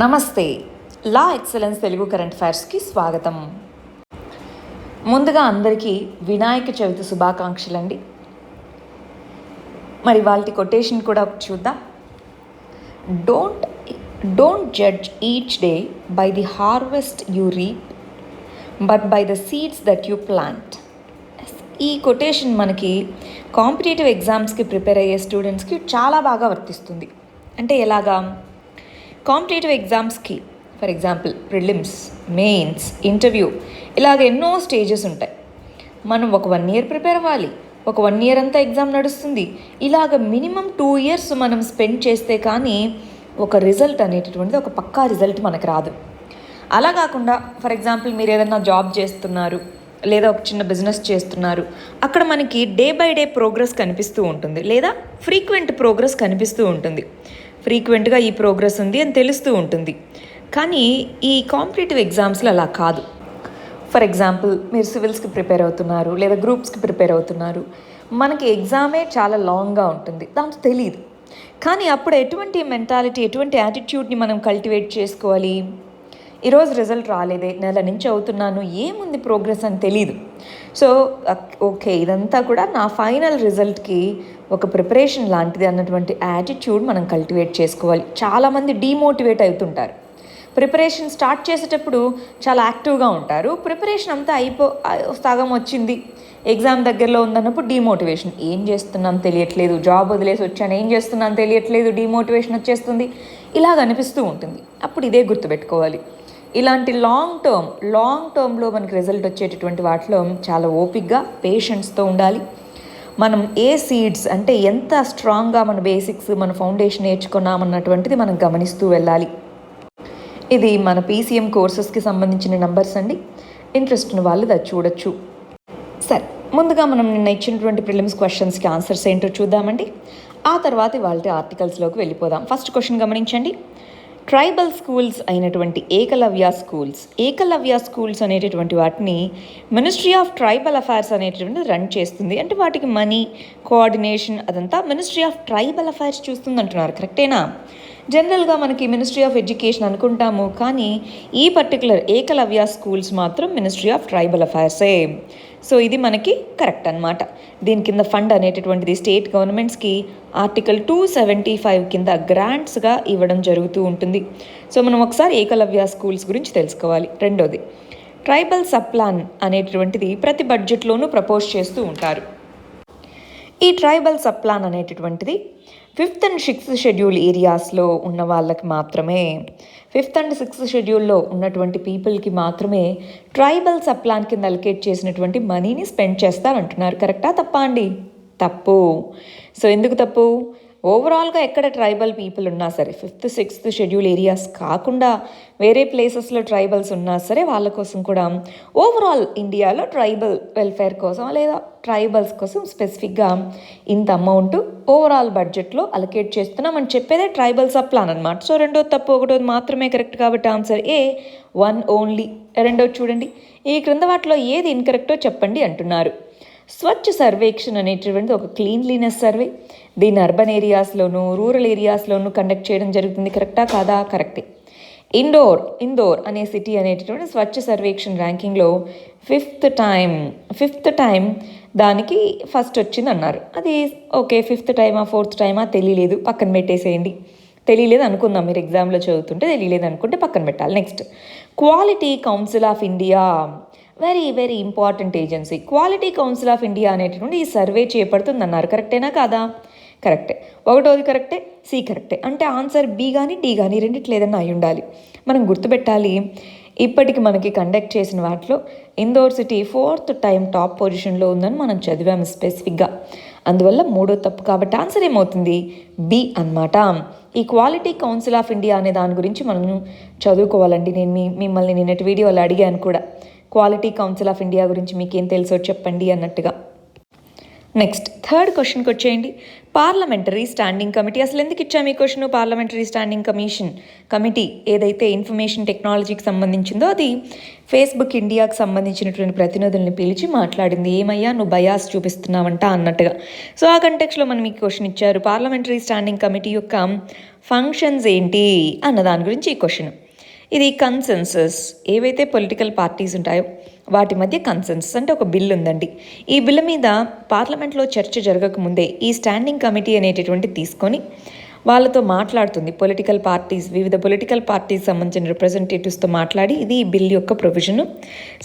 నమస్తే. లా excellence Telugu current అఫైర్స్కి స్వాగతం. ముందుగా అందరికీ వినాయక చవితి శుభాకాంక్షలు అండి. మరి వాళ్ళ కొటేషన్ కూడా ఒకటి చూద్దాం. Don't judge each day by the harvest you reap but by the seeds that you plant. ఈ కొటేషన్ మనకి కాంపిటేటివ్ ఎగ్జామ్స్కి ప్రిపేర్ అయ్యే స్టూడెంట్స్కి చాలా బాగా వర్తిస్తుంది. అంటే ఎలాగా? కాంపిటేటివ్ ఎగ్జామ్స్కి for example prelims, mains, interview ఇలాగ ఎన్నో స్టేజెస్ ఉంటాయి. మనం ఒక 1 year ప్రిపేర్ అవ్వాలి, ఒక 1 year అంతా ఎగ్జామ్ నడుస్తుంది. ఇలాగ మినిమం 2 years మనం స్పెండ్ చేస్తే కానీ ఒక రిజల్ట్ అనేటటువంటిది, ఒక పక్కా రిజల్ట్ మనకు రాదు. అలా కాకుండా ఫర్ ఎగ్జాంపుల్ మీరు ఏదైనా జాబ్ చేస్తున్నారు లేదా ఒక చిన్న బిజినెస్ చేస్తున్నారు, అక్కడ మనకి డే బై డే ప్రోగ్రెస్ కనిపిస్తూ ఉంటుంది, లేదా ఫ్రీక్వెంట్ ప్రోగ్రెస్ కనిపిస్తూ ఉంటుంది. ఫ్రీక్వెంట్గా ఈ ప్రోగ్రెస్ ఉంది అని తెలుస్తూ ఉంటుంది. కానీ ఈ కాంపిటేటివ్ ఎగ్జామ్స్లో అలా కాదు. ఫర్ ఎగ్జాంపుల్ మీరు సివిల్స్కి ప్రిపేర్ అవుతున్నారు లేదా గ్రూప్స్కి ప్రిపేర్ అవుతున్నారు. మనకి ఎగ్జామే చాలా లాంగ్గా ఉంటుంది, దాంతో తెలియదు. కానీ అప్పుడు ఎటువంటి మెంటాలిటీ, ఎటువంటి యాటిట్యూడ్ని మనం కల్టివేట్ చేసుకోవాలి? ఈరోజు రిజల్ట్ రాలేదే, నెల నుంచి అవుతున్నాను, ఏముంది ప్రోగ్రెస్ అని తెలీదు. సో ఓకే, ఇదంతా కూడా నా ఫైనల్ రిజల్ట్కి ఒక ప్రిపరేషన్ లాంటిది అన్నటువంటి యాటిట్యూడ్ మనం కల్టివేట్ చేసుకోవాలి. చాలామంది డీమోటివేట్ అవుతుంటారు. ప్రిపరేషన్ స్టార్ట్ చేసేటప్పుడు చాలా యాక్టివ్గా ఉంటారు. ప్రిపరేషన్ అంతా సగం వచ్చింది, ఎగ్జామ్ దగ్గరలో ఉందన్నప్పుడు డీమోటివేషన్. ఏం చేస్తున్నాం తెలియట్లేదు, జాబ్ వదిలేసి వచ్చాను, ఏం చేస్తున్నాను తెలియట్లేదు, డీమోటివేషన్ వచ్చేస్తుంది, ఇలాగ అనిపిస్తూ ఉంటుంది. అప్పుడు ఇదే గుర్తుపెట్టుకోవాలి. ఇలాంటి లాంగ్ టర్మ్లో మనకి రిజల్ట్ వచ్చేటటువంటి వాటిలో చాలా ఓపిక్గా, పేషెన్స్తో ఉండాలి. మనం ఏ సీడ్స్ అంటే ఎంత స్ట్రాంగ్గా మన బేసిక్స్, మన ఫౌండేషన్ నేర్చుకున్నామన్నటువంటిది మనం గమనిస్తూ వెళ్ళాలి. ఇది మన PCM కోర్సెస్కి సంబంధించిన నంబర్స్ అండి. ఇంట్రెస్ట్ ఉన్న వాళ్ళు అది చూడొచ్చు. సరే, ముందుగా మనం నిన్న ఇచ్చినటువంటి ప్రిలిమ్స్ క్వశ్చన్స్కి ఆన్సర్స్ ఏంటో చూద్దామండి. ఆ తర్వాత వాళ్ళ ఆర్టికల్స్లోకి వెళ్ళిపోదాం. ఫస్ట్ క్వశ్చన్ గమనించండి. ట్రైబల్ స్కూల్స్ అయినటువంటి ఏకలవ్య స్కూల్స్ అనేటటువంటి వాటిని మినిస్ట్రీ ఆఫ్ ట్రైబల్ అఫైర్స్ అనేటటువంటిది రన్ చేస్తుంది. అంటే వాటికి మనీ, కోఆర్డినేషన్ అదంతా మినిస్ట్రీ ఆఫ్ ట్రైబల్ అఫైర్స్ చూస్తుంది అంటున్నారు. కరెక్టేనా? జనరల్గా మనకి మినిస్ట్రీ ఆఫ్ ఎడ్యుకేషన్ అనుకుంటాము, కానీ ఈ పర్టికులర్ ఏకలవ్య స్కూల్స్ మాత్రం మినిస్ట్రీ ఆఫ్ ట్రైబల్ అఫైర్సే. సో ఇది మనకి కరెక్ట్ అనమాట. దీని కింద ఫండ్ అనేటటువంటిది స్టేట్ గవర్నమెంట్స్కి ఆర్టికల్ 275 కింద గ్రాంట్స్గా ఇవ్వడం జరుగుతూ ఉంటుంది. సో మనం ఒకసారి ఏకలవ్య స్కూల్స్ గురించి తెలుసుకోవాలి. రెండోది, ట్రైబల్ సప్లాన్ అనేటటువంటిది ప్రతి బడ్జెట్లోనూ ప్రపోజ్ చేస్తూ ఉంటారు. ఈ ట్రైబల్ సప్లాన్ అనేటటువంటిది 5th and 6th షెడ్యూల్ ఏరియాస్లో ఉన్న వాళ్ళకి మాత్రమే, 5th and 6th షెడ్యూల్లో ఉన్నటువంటి పీపుల్కి మాత్రమే ట్రైబల్ సప్లాన్ కింద అలొకేట్ చేసినటువంటి మనీని స్పెండ్ చేస్తారంటున్నారు. కరెక్టా తప్పా అండి? తప్పు. సో ఎందుకు తప్పు? ఓవరాల్గా ఎక్కడ ట్రైబల్ పీపుల్ ఉన్నా సరే, 5th, 6th షెడ్యూల్ ఏరియాస్ కాకుండా వేరే ప్లేసెస్లో ట్రైబల్స్ ఉన్నా సరే, వాళ్ళ కోసం కూడా ఓవరాల్ ఇండియాలో ట్రైబల్ వెల్ఫేర్ కోసం లేదా ట్రైబల్స్ కోసం స్పెసిఫిక్గా ఇంత అమౌంట్ ఓవరాల్ బడ్జెట్లో అలొకేట్ చేస్తున్నామని చెప్పేదే ట్రైబల్ సప్లాన్ అనమాట. సో రెండోది తప్పు, ఒకటోది మాత్రమే కరెక్ట్. కాబట్టి ఆన్సర్ ఏ, 1 ఓన్లీ. రెండోది చూడండి, ఈ క్రింద వాటిలో ఏది ఇన్కరెక్టో చెప్పండి అంటున్నారు. స్వచ్ఛ సర్వేక్షణ్ అనేటటువంటిది ఒక క్లీన్లీనెస్ సర్వే. దీన్ని అర్బన్ ఏరియాస్లోనూ రూరల్ ఏరియాస్లోనూ కండక్ట్ చేయడం జరుగుతుంది. కరెక్టా కాదా? కరెక్టే. ఇందోర్ అనే సిటీ అనేటటువంటి స్వచ్ఛ సర్వేక్షణ్ ర్యాంకింగ్లో 5th టైం దానికి ఫస్ట్ వచ్చింది అన్నారు. అది ఓకే, 5th టైమా 4th టైమా తెలియలేదు, పక్కన పెట్టేసేయండి. తెలియలేదు అనుకుందాం, మీరు ఎగ్జామ్లో చదువుతుంటే తెలియలేదు అనుకుంటే పక్కన పెట్టాలి. Next, quality council of India, very very important agency. Quality council of India అనేటటువంటి ఈ సర్వే చేపడుతుంది అన్నారు. కరెక్టేనా కాదా? కరెక్టే. ఒకటోది కరెక్టే, సి కరెక్టే. అంటే ఆన్సర్ బి కానీ డి కానీ రెండిట్లో ఏదైనా అయి ఉండాలి. మనం గుర్తుపెట్టాలి, ఇప్పటికి మనకి కండక్ట్ చేసిన వాటిలో Indore city 4th time top పొజిషన్లో ఉందని మనం చదివాము స్పెసిఫిక్గా. అందువల్ల మూడో తప్పు. కాబట్టి ఆన్సర్ ఏమవుతుంది? బి అన్నమాట. ఈ క్వాలిటీ కౌన్సిల్ ఆఫ్ ఇండియా అనే దాని గురించి మనం చదువుకోవాలండి. నేను మిమ్మల్ని నిన్నటి వీడియోలో అడిగాను కూడా, క్వాలిటీ కౌన్సిల్ ఆఫ్ ఇండియా గురించి మీకేం తెలుసో చెప్పండి అన్నట్టుగా. నెక్స్ట్ థర్డ్ క్వశ్చన్కి వచ్చేయండి. పార్లమెంటరీ స్టాండింగ్ కమిటీ అసలు ఎందుకు ఇచ్చాము ఈ క్వశ్చన్? పార్లమెంటరీ స్టాండింగ్ కమిటీ ఏదైతే ఇన్ఫర్మేషన్ టెక్నాలజీకి సంబంధించిందో అది ఫేస్బుక్ ఇండియాకి సంబంధించినటువంటి ప్రతినిధుల్ని పిలిచి మాట్లాడింది. ఏమయ్యా నువ్వు బయాస్ చూపిస్తున్నావంట అన్నట్టుగా. సో ఆ కంటెక్స్లో మనం ఈ క్వశ్చన్ ఇచ్చారు. పార్లమెంటరీ స్టాండింగ్ కమిటీ యొక్క ఫంక్షన్స్ ఏంటి అన్న దాని గురించి ఈ క్వశ్చన్. ఇది కన్సెన్సస్, ఏవైతే పొలిటికల్ పార్టీస్ ఉంటాయో వాటి మధ్య కన్సెన్సస్ అంటే ఒక బిల్ ఉందండి. ఈ బిల్లు మీద పార్లమెంట్లో చర్చ జరగకముందే ఈ స్టాండింగ్ కమిటీ అనేటటువంటి తీసుకొని వాళ్ళతో మాట్లాడుతుంది. వివిధ పొలిటికల్ పార్టీస్ సంబంధించిన రిప్రజెంటేటివ్స్తో మాట్లాడి ఇది ఈ బిల్ యొక్క ప్రొవిజను.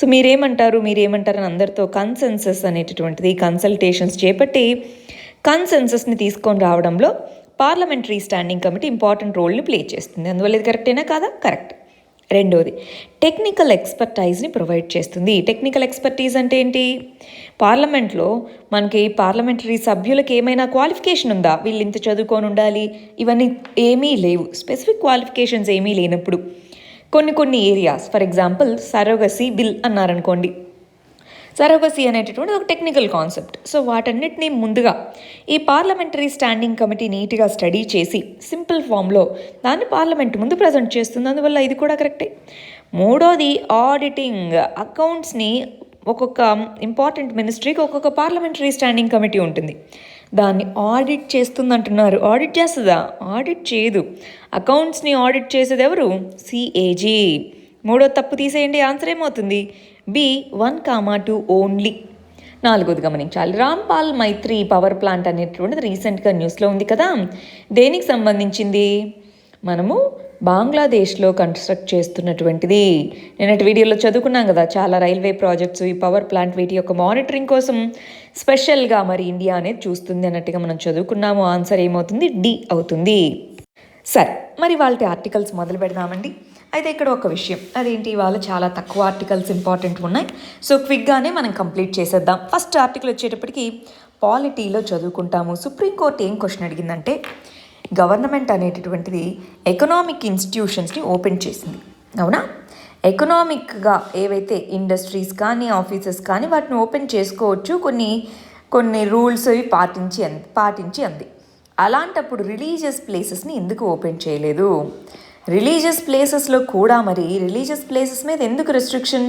సో మీరేమంటారు అని అందరితో కన్సెన్సస్ అనేటటువంటిది కన్సల్టేషన్స్ చేపట్టి కన్సెన్సస్ని తీసుకొని రావడంలో పార్లమెంటరీ స్టాండింగ్ కమిటీ ఇంపార్టెంట్ రోల్ని ప్లే చేస్తుంది. అందువల్ల ఇది కరెక్టేనా కాదా? కరెక్ట్. రెండోది టెక్నికల్ ఎక్స్పర్టైజ్ని ప్రొవైడ్ చేస్తుంది. టెక్నికల్ ఎక్స్పర్టీజ్ అంటే ఏంటి? పార్లమెంట్లో మనకి పార్లమెంటరీ సభ్యులకి ఏమైనా క్వాలిఫికేషన్ ఉందా? వీళ్ళు ఇంత చదువుకొని ఉండాలి, ఇవన్నీ ఏమీ లేవు. స్పెసిఫిక్ క్వాలిఫికేషన్స్ ఏమీ లేనప్పుడు కొన్ని areas, for example surrogacy bill అన్నారనుకోండి. సరోగసీ అనేటటువంటి ఒక టెక్నికల్ కాన్సెప్ట్. సో వాటన్నిటినీ ముందుగా ఈ పార్లమెంటరీ స్టాండింగ్ కమిటీ నీట్గా స్టడీ చేసి సింపుల్ ఫామ్లో దాన్ని పార్లమెంట్ ముందు ప్రజెంట్ చేస్తుంది. అందువల్ల ఇది కూడా కరెక్టే. మూడోది ఆడిటింగ్. అకౌంట్స్ని ఒక్కొక్క ఇంపార్టెంట్ మినిస్ట్రీకి ఒక్కొక్క పార్లమెంటరీ స్టాండింగ్ కమిటీ ఉంటుంది. దాన్ని ఆడిట్ చేస్తుంది అంటున్నారు. ఆడిట్ చేస్తుందా? ఆడిట్ చేయదు. అకౌంట్స్ని ఆడిట్ చేసేది ఎవరు? CAG. మూడో తప్పు తీసేయండి. ఆన్సర్ ఏమవుతుంది? B 1,2 only. నాలుగోది గమనించాలి. రాంపాల్ మైత్రి పవర్ ప్లాంట్ అనేటువంటిది రీసెంట్గా న్యూస్లో ఉంది కదా. దేనికి సంబంధించింది? మనము బంగ్లాదేశ్లో కన్స్ట్రక్ట్ చేస్తున్నటువంటిది. నిన్నటి వీడియోలో చదువుకున్నాం కదా, చాలా రైల్వే ప్రాజెక్ట్స్, ఈ పవర్ ప్లాంట్ వీటి యొక్క మానిటరింగ్ కోసం స్పెషల్గా మరి ఇండియా అనేది చూస్తుంది అన్నట్టుగా మనం చదువుకున్నాము. ఆన్సర్ ఏమవుతుంది? D అవుతుంది. సరే, మరి వాళ్ళ ఆర్టికల్స్ మొదలు పెడదామండి. అయితే ఇక్కడ ఒక విషయం, అదేంటి, ఇవాళ చాలా తక్కువ ఆర్టికల్స్ ఇంపార్టెంట్ ఉన్నాయి. సో క్విక్గానే మనం కంప్లీట్ చేసేద్దాం. ఫస్ట్ ఆర్టికల్ వచ్చేటప్పటికి పాలిటీలో చదువుకుంటాము. సుప్రీంకోర్టు ఏం క్వశ్చన్ అడిగిందంటే, గవర్నమెంట్ అనేటటువంటిది ఎకనామిక్ ఇన్స్టిట్యూషన్స్ని ఓపెన్ చేసింది, అవునా? ఎకనామిక్గా ఏవైతే ఇండస్ట్రీస్ కానీ ఆఫీసెస్ కానీ వాటిని ఓపెన్ చేసుకోవచ్చు, కొన్ని రూల్స్ అవి పాటించి అంది. అలాంటప్పుడు రిలీజియస్ ప్లేసెస్ని ఎందుకు ఓపెన్ చేయలేదు? రిలీజియస్ ప్లేసెస్లో కూడా మరి రిలీజియస్ ప్లేసెస్ మీద ఎందుకు రెస్ట్రిక్షన్?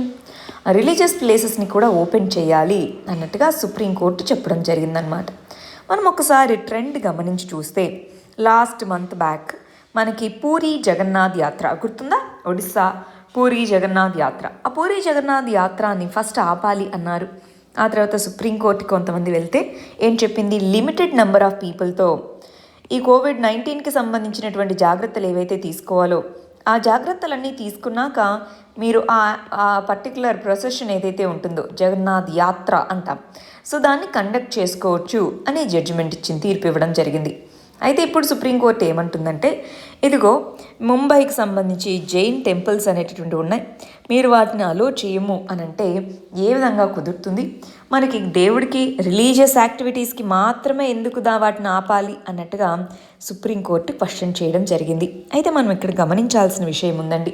రిలీజియస్ ప్లేసెస్ని కూడా ఓపెన్ చేయాలి అన్నట్టుగా సుప్రీంకోర్టు చెప్పడం జరిగిందనమాట. మనం ఒకసారి ట్రెండ్ గమనించి చూస్తే లాస్ట్ మంత్ బ్యాక్ మనకి పూరీ జగన్నాథ్ యాత్ర గుర్తుందా? ఒడిస్సా పూరీ జగన్నాథ్ యాత్ర. ఆ పూరీ జగన్నాథ్ యాత్రని ఫస్ట్ ఆపాలి అన్నారు. ఆ తర్వాత సుప్రీంకోర్టు కొంతమంది వెళ్తే ఏం చెప్పింది? లిమిటెడ్ నెంబర్ ఆఫ్ పీపుల్తో ఈ COVID-19కి సంబంధించినటువంటి జాగ్రత్తలు ఏవైతే తీసుకోవాలో ఆ జాగ్రత్తలన్నీ తీసుకున్నాక మీరు ఆ పర్టికులర్ ప్రొసెషన్ ఏదైతే ఉంటుందో జగన్నాథ్ యాత్ర అంటాం, సో దాన్ని కండక్ట్ చేసుకోవచ్చు అనే జడ్జిమెంట్ ఇచ్చింది, తీర్పు ఇవ్వడం జరిగింది. అయితే ఇప్పుడు సుప్రీంకోర్టు ఏమంటుందంటే, ఇదిగో ముంబైకి సంబంధించి జైన్ టెంపుల్స్ అనేటటువంటివి ఉన్నాయి, మీరు వాటిని అలో చేయము అని అంటే ఏ విధంగా కుదురుతుంది? మనకి దేవుడికి రిలీజియస్ యాక్టివిటీస్కి మాత్రమే ఎందుకు వాటిని ఆపాలి అన్నట్టుగా సుప్రీంకోర్టు క్వశ్చన్ చేయడం జరిగింది. అయితే మనం ఇక్కడ గమనించాల్సిన విషయం ఉందండి.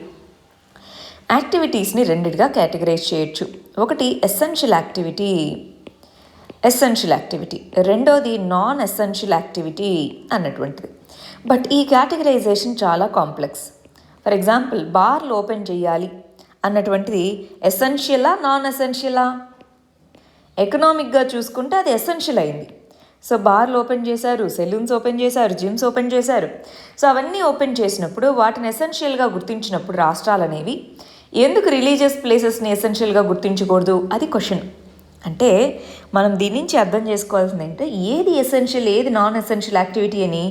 యాక్టివిటీస్ని రెండిటిగా కేటగరైజ్ చేయొచ్చు. ఒకటి ఎసెన్షియల్ యాక్టివిటీ, రెండోది నాన్ ఎసెన్షియల్ యాక్టివిటీ అన్నటువంటిది. బట్ ఈ కేటగరైజేషన్ చాలా కాంప్లెక్స్. ఫర్ ఎగ్జాంపుల్ బార్లు ఓపెన్ చేయాలి అన్నటువంటిది ఎసెన్షియలా నాన్ ఎసెన్షియలా? ఎకనామిక్గా చూసుకుంటే అది ఎసెన్షియల్ అయింది. సో బార్లు ఓపెన్ చేశారు, సెలూన్స్ ఓపెన్ చేశారు, జిమ్స్ ఓపెన్ చేశారు. సో అవన్నీ ఓపెన్ చేసినప్పుడు వాటిని ఎసెన్షియల్గా గుర్తించినప్పుడు రాష్ట్రాలు అనేవి ఎందుకు రిలీజియస్ ప్లేసెస్ని ఎసెన్షియల్గా గుర్తించకూడదు? అది క్వశ్చన్. అంటే మనం దీని నుంచి అర్థం చేసుకోవాల్సింది ఏంటంటే, ఏది ఎసెన్షియల్ ఏది నాన్ ఎసెన్షియల్ యాక్టివిటీ అని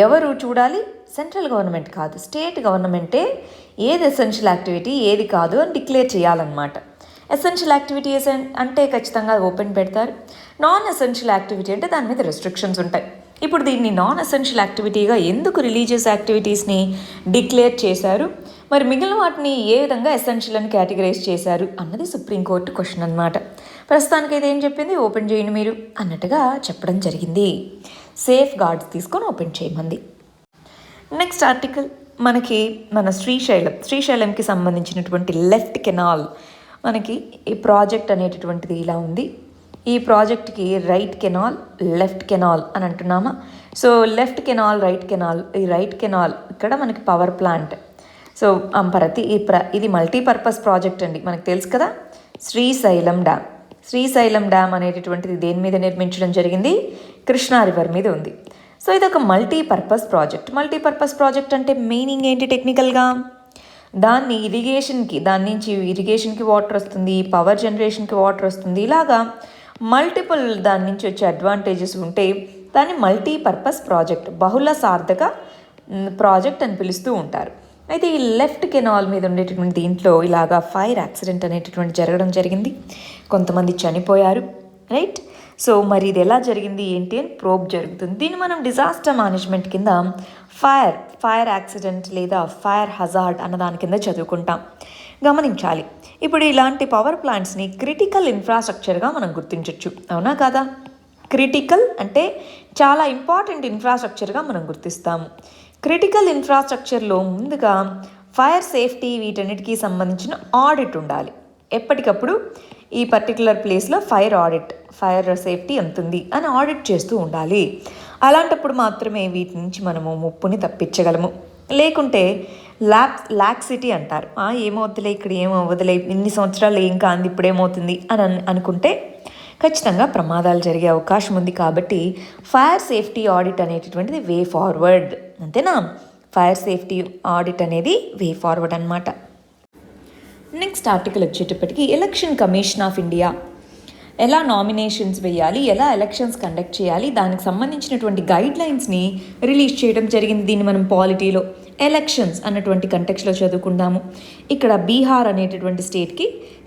ఎవరు చూడాలి? సెంట్రల్ గవర్నమెంట్ కాదు, స్టేట్ గవర్నమెంటే ఏది ఎసెన్షియల్ యాక్టివిటీ ఏది కాదు అని డిక్లేర్ చేయాలన్నమాట. ఎసెన్షియల్ యాక్టివిటీ అంటే ఖచ్చితంగా ఓపెన్ పెడతారు. నాన్ ఎసెన్షియల్ యాక్టివిటీ అంటే దాని మీద రెస్ట్రిక్షన్స్ ఉంటాయి. ఇప్పుడు దీన్ని నాన్ ఎసెన్షియల్ యాక్టివిటీగా ఎందుకు రిలీజియస్ యాక్టివిటీస్ని డిక్లేర్ చేశారు, మరి మిగిలిన వాటిని ఏ విధంగా ఎసెన్షియల్ అని కేటగరైజ్ చేశారు అన్నది సుప్రీంకోర్టు క్వశ్చన్ అన్నమాట. ప్రస్తుతానికైతే ఏం చెప్పింది? ఓపెన్ చేయండి మీరు అన్నట్టుగా చెప్పడం జరిగింది. సేఫ్ గార్డ్స్ తీసుకొని ఓపెన్ చేయమంది. నెక్స్ట్ ఆర్టికల్ మనకి మన శ్రీశైలంకి సంబంధించినటువంటి లెఫ్ట్ కెనాల్ మనకి ఈ ప్రాజెక్ట్ అనేటటువంటిది ఇలా ఉంది. ఈ ప్రాజెక్ట్కి రైట్ కెనాల్ లెఫ్ట్ కెనాల్ అని అంటున్నామా. So left canal right canal, ఈ రైట్ కెనాల్ ఇక్కడ మనకి పవర్ ప్లాంట్. సో అంపరతి ఇది మల్టీపర్పస్ ప్రాజెక్ట్ అండి, మనకు తెలుసు కదా. శ్రీశైలం డ్యామ్, శ్రీశైలం డ్యామ్ అనేటటువంటిది దేని మీద నిర్మించడం జరిగింది, కృష్ణా రివర్ మీద ఉంది. సో ఇది ఒక మల్టీపర్పస్ ప్రాజెక్ట్. మల్టీపర్పస్ ప్రాజెక్ట్ అంటే మీనింగ్ ఏంటి టెక్నికల్గా, దాని నుంచి ఇరిగేషన్కి వాటర్ వస్తుంది, పవర్ జనరేషన్కి వాటర్ వస్తుంది, ఇలాగా మల్టిపుల్ దాని నుంచి వచ్చే అడ్వాంటేజెస్ ఉంటే దాన్ని మల్టీపర్పస్ ప్రాజెక్ట్, బహుళ సార్థక ప్రాజెక్ట్ అని పిలుస్తూ ఉంటారు. అయితే ఈ లెఫ్ట్ కెనాల్ మీద ఉండేటటువంటి దీంట్లో ఇలాగా ఫైర్ యాక్సిడెంట్ అనేటటువంటి జరగడం జరిగింది, కొంతమంది చనిపోయారు, రైట్. సో మరి ఇది ఎలా జరిగింది ఏంటి అని ప్రోబ్ జరుగుతుంది. దీన్ని మనం డిజాస్టర్ మేనేజ్మెంట్ కింద ఫైర్ యాక్సిడెంట్ లేదా ఫైర్ హజార్డ్ అన్న దాని కింద చదువుకుంటాం. గమనించాలి, ఇప్పుడు ఇలాంటి పవర్ ప్లాంట్స్ని క్రిటికల్ ఇన్ఫ్రాస్ట్రక్చర్గా మనం గుర్తించవచ్చు, అవునా కాదా. క్రిటికల్ అంటే చాలా ఇంపార్టెంట్ ఇన్ఫ్రాస్ట్రక్చర్గా మనం గుర్తిస్తాము. క్రిటికల్ ఇన్ఫ్రాస్ట్రక్చర్లో ముందుగా ఫైర్ సేఫ్టీ వీటన్నిటికీ సంబంధించిన ఆడిట్ ఉండాలి. ఎప్పటికప్పుడు ఈ పర్టికులర్ ప్లేస్లో ఫైర్ సేఫ్టీ ఎంతుంది అని ఆడిట్ చేస్తూ ఉండాలి. అలాంటప్పుడు మాత్రమే వీటి నుంచి మనము ముప్పుని తప్పించగలము. లేకుంటే లాక్సిటీ అంటారు, ఏమవుతులే ఇక్కడ ఏమవ్వదులే, ఇన్ని సంవత్సరాలు ఏం కాంది ఇప్పుడు ఏమవుతుంది అని అనుకుంటే ఖచ్చితంగా ప్రమాదాలు జరిగే అవకాశం ఉంది. కాబట్టి ఫైర్ సేఫ్టీ ఆడిట్ అనేటటువంటిది వే ఫార్వర్డ్, అంతేనా. ఫైర్ సేఫ్టీ ఆడిట్ అనేది వే ఫార్వర్డ్ అనమాట. నెక్స్ట్ ఆర్టికల్ వచ్చేటప్పటికి ఎలక్షన్ కమిషన్ ఆఫ్ ఇండియా ఎలా నామినేషన్స్ వేయాలి, ఎలా ఎలక్షన్స్ కండక్ట్ చేయాలి, దానికి సంబంధించినటువంటి గైడ్ లైన్స్ని రిలీజ్ చేయడం జరిగింది. దీన్ని మనం పాలిటీలో ఎలక్షన్స్ అన్నటువంటి కంటెక్స్లో చదువుకుందాము. ఇక్కడ బీహార్ అనేటటువంటి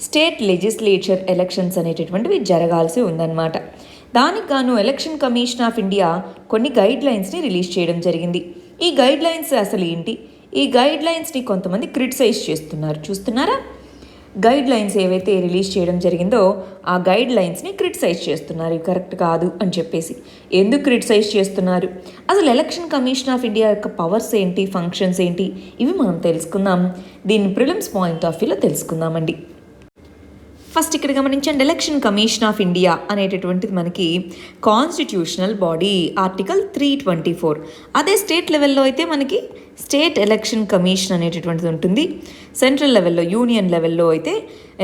స్టేట్ లెజిస్లేచర్ ఎలక్షన్స్ అనేటటువంటివి జరగాల్సి ఉందన్నమాట. దానికి గాను ఎలక్షన్ కమిషన్ ఆఫ్ ఇండియా కొన్ని గైడ్ లైన్స్ని రిలీజ్ చేయడం జరిగింది. ఈ గైడ్ లైన్స్ అసలు ఏంటి, ఈ గైడ్ లైన్స్ని కొంతమంది క్రిటిసైజ్ చేస్తున్నారు, చూస్తున్నారా. గైడ్ లైన్స్ ఏవైతే రిలీజ్ చేయడం జరిగిందో ఆ గైడ్ లైన్స్ని క్రిటిసైజ్ చేస్తున్నారు, ఇవి కరెక్ట్ కాదు అని చెప్పేసి. ఎందుకు క్రిటిసైజ్ చేస్తున్నారు, అసలు ఎలక్షన్ కమిషన్ ఆఫ్ ఇండియా యొక్క పవర్స్ ఏంటి, ఫంక్షన్స్ ఏంటి, ఇవి మనం తెలుసుకుందాం. దీన్ని ప్రిలిమ్స్ పాయింట్ ఆఫ్ వ్యూలో తెలుసుకుందామండి. ఫస్ట్ ఇక్కడ గమనించండి, ఎలక్షన్ కమిషన్ ఆఫ్ ఇండియా అనేటటువంటిది మనకి కాన్స్టిట్యూషనల్ బాడీ, ఆర్టికల్ 324. అదే స్టేట్ లెవెల్లో అయితే మనకి స్టేట్ ఎలక్షన్ కమిషన్ అనేటటువంటిది ఉంటుంది. సెంట్రల్ లెవెల్లో, యూనియన్ లెవెల్లో అయితే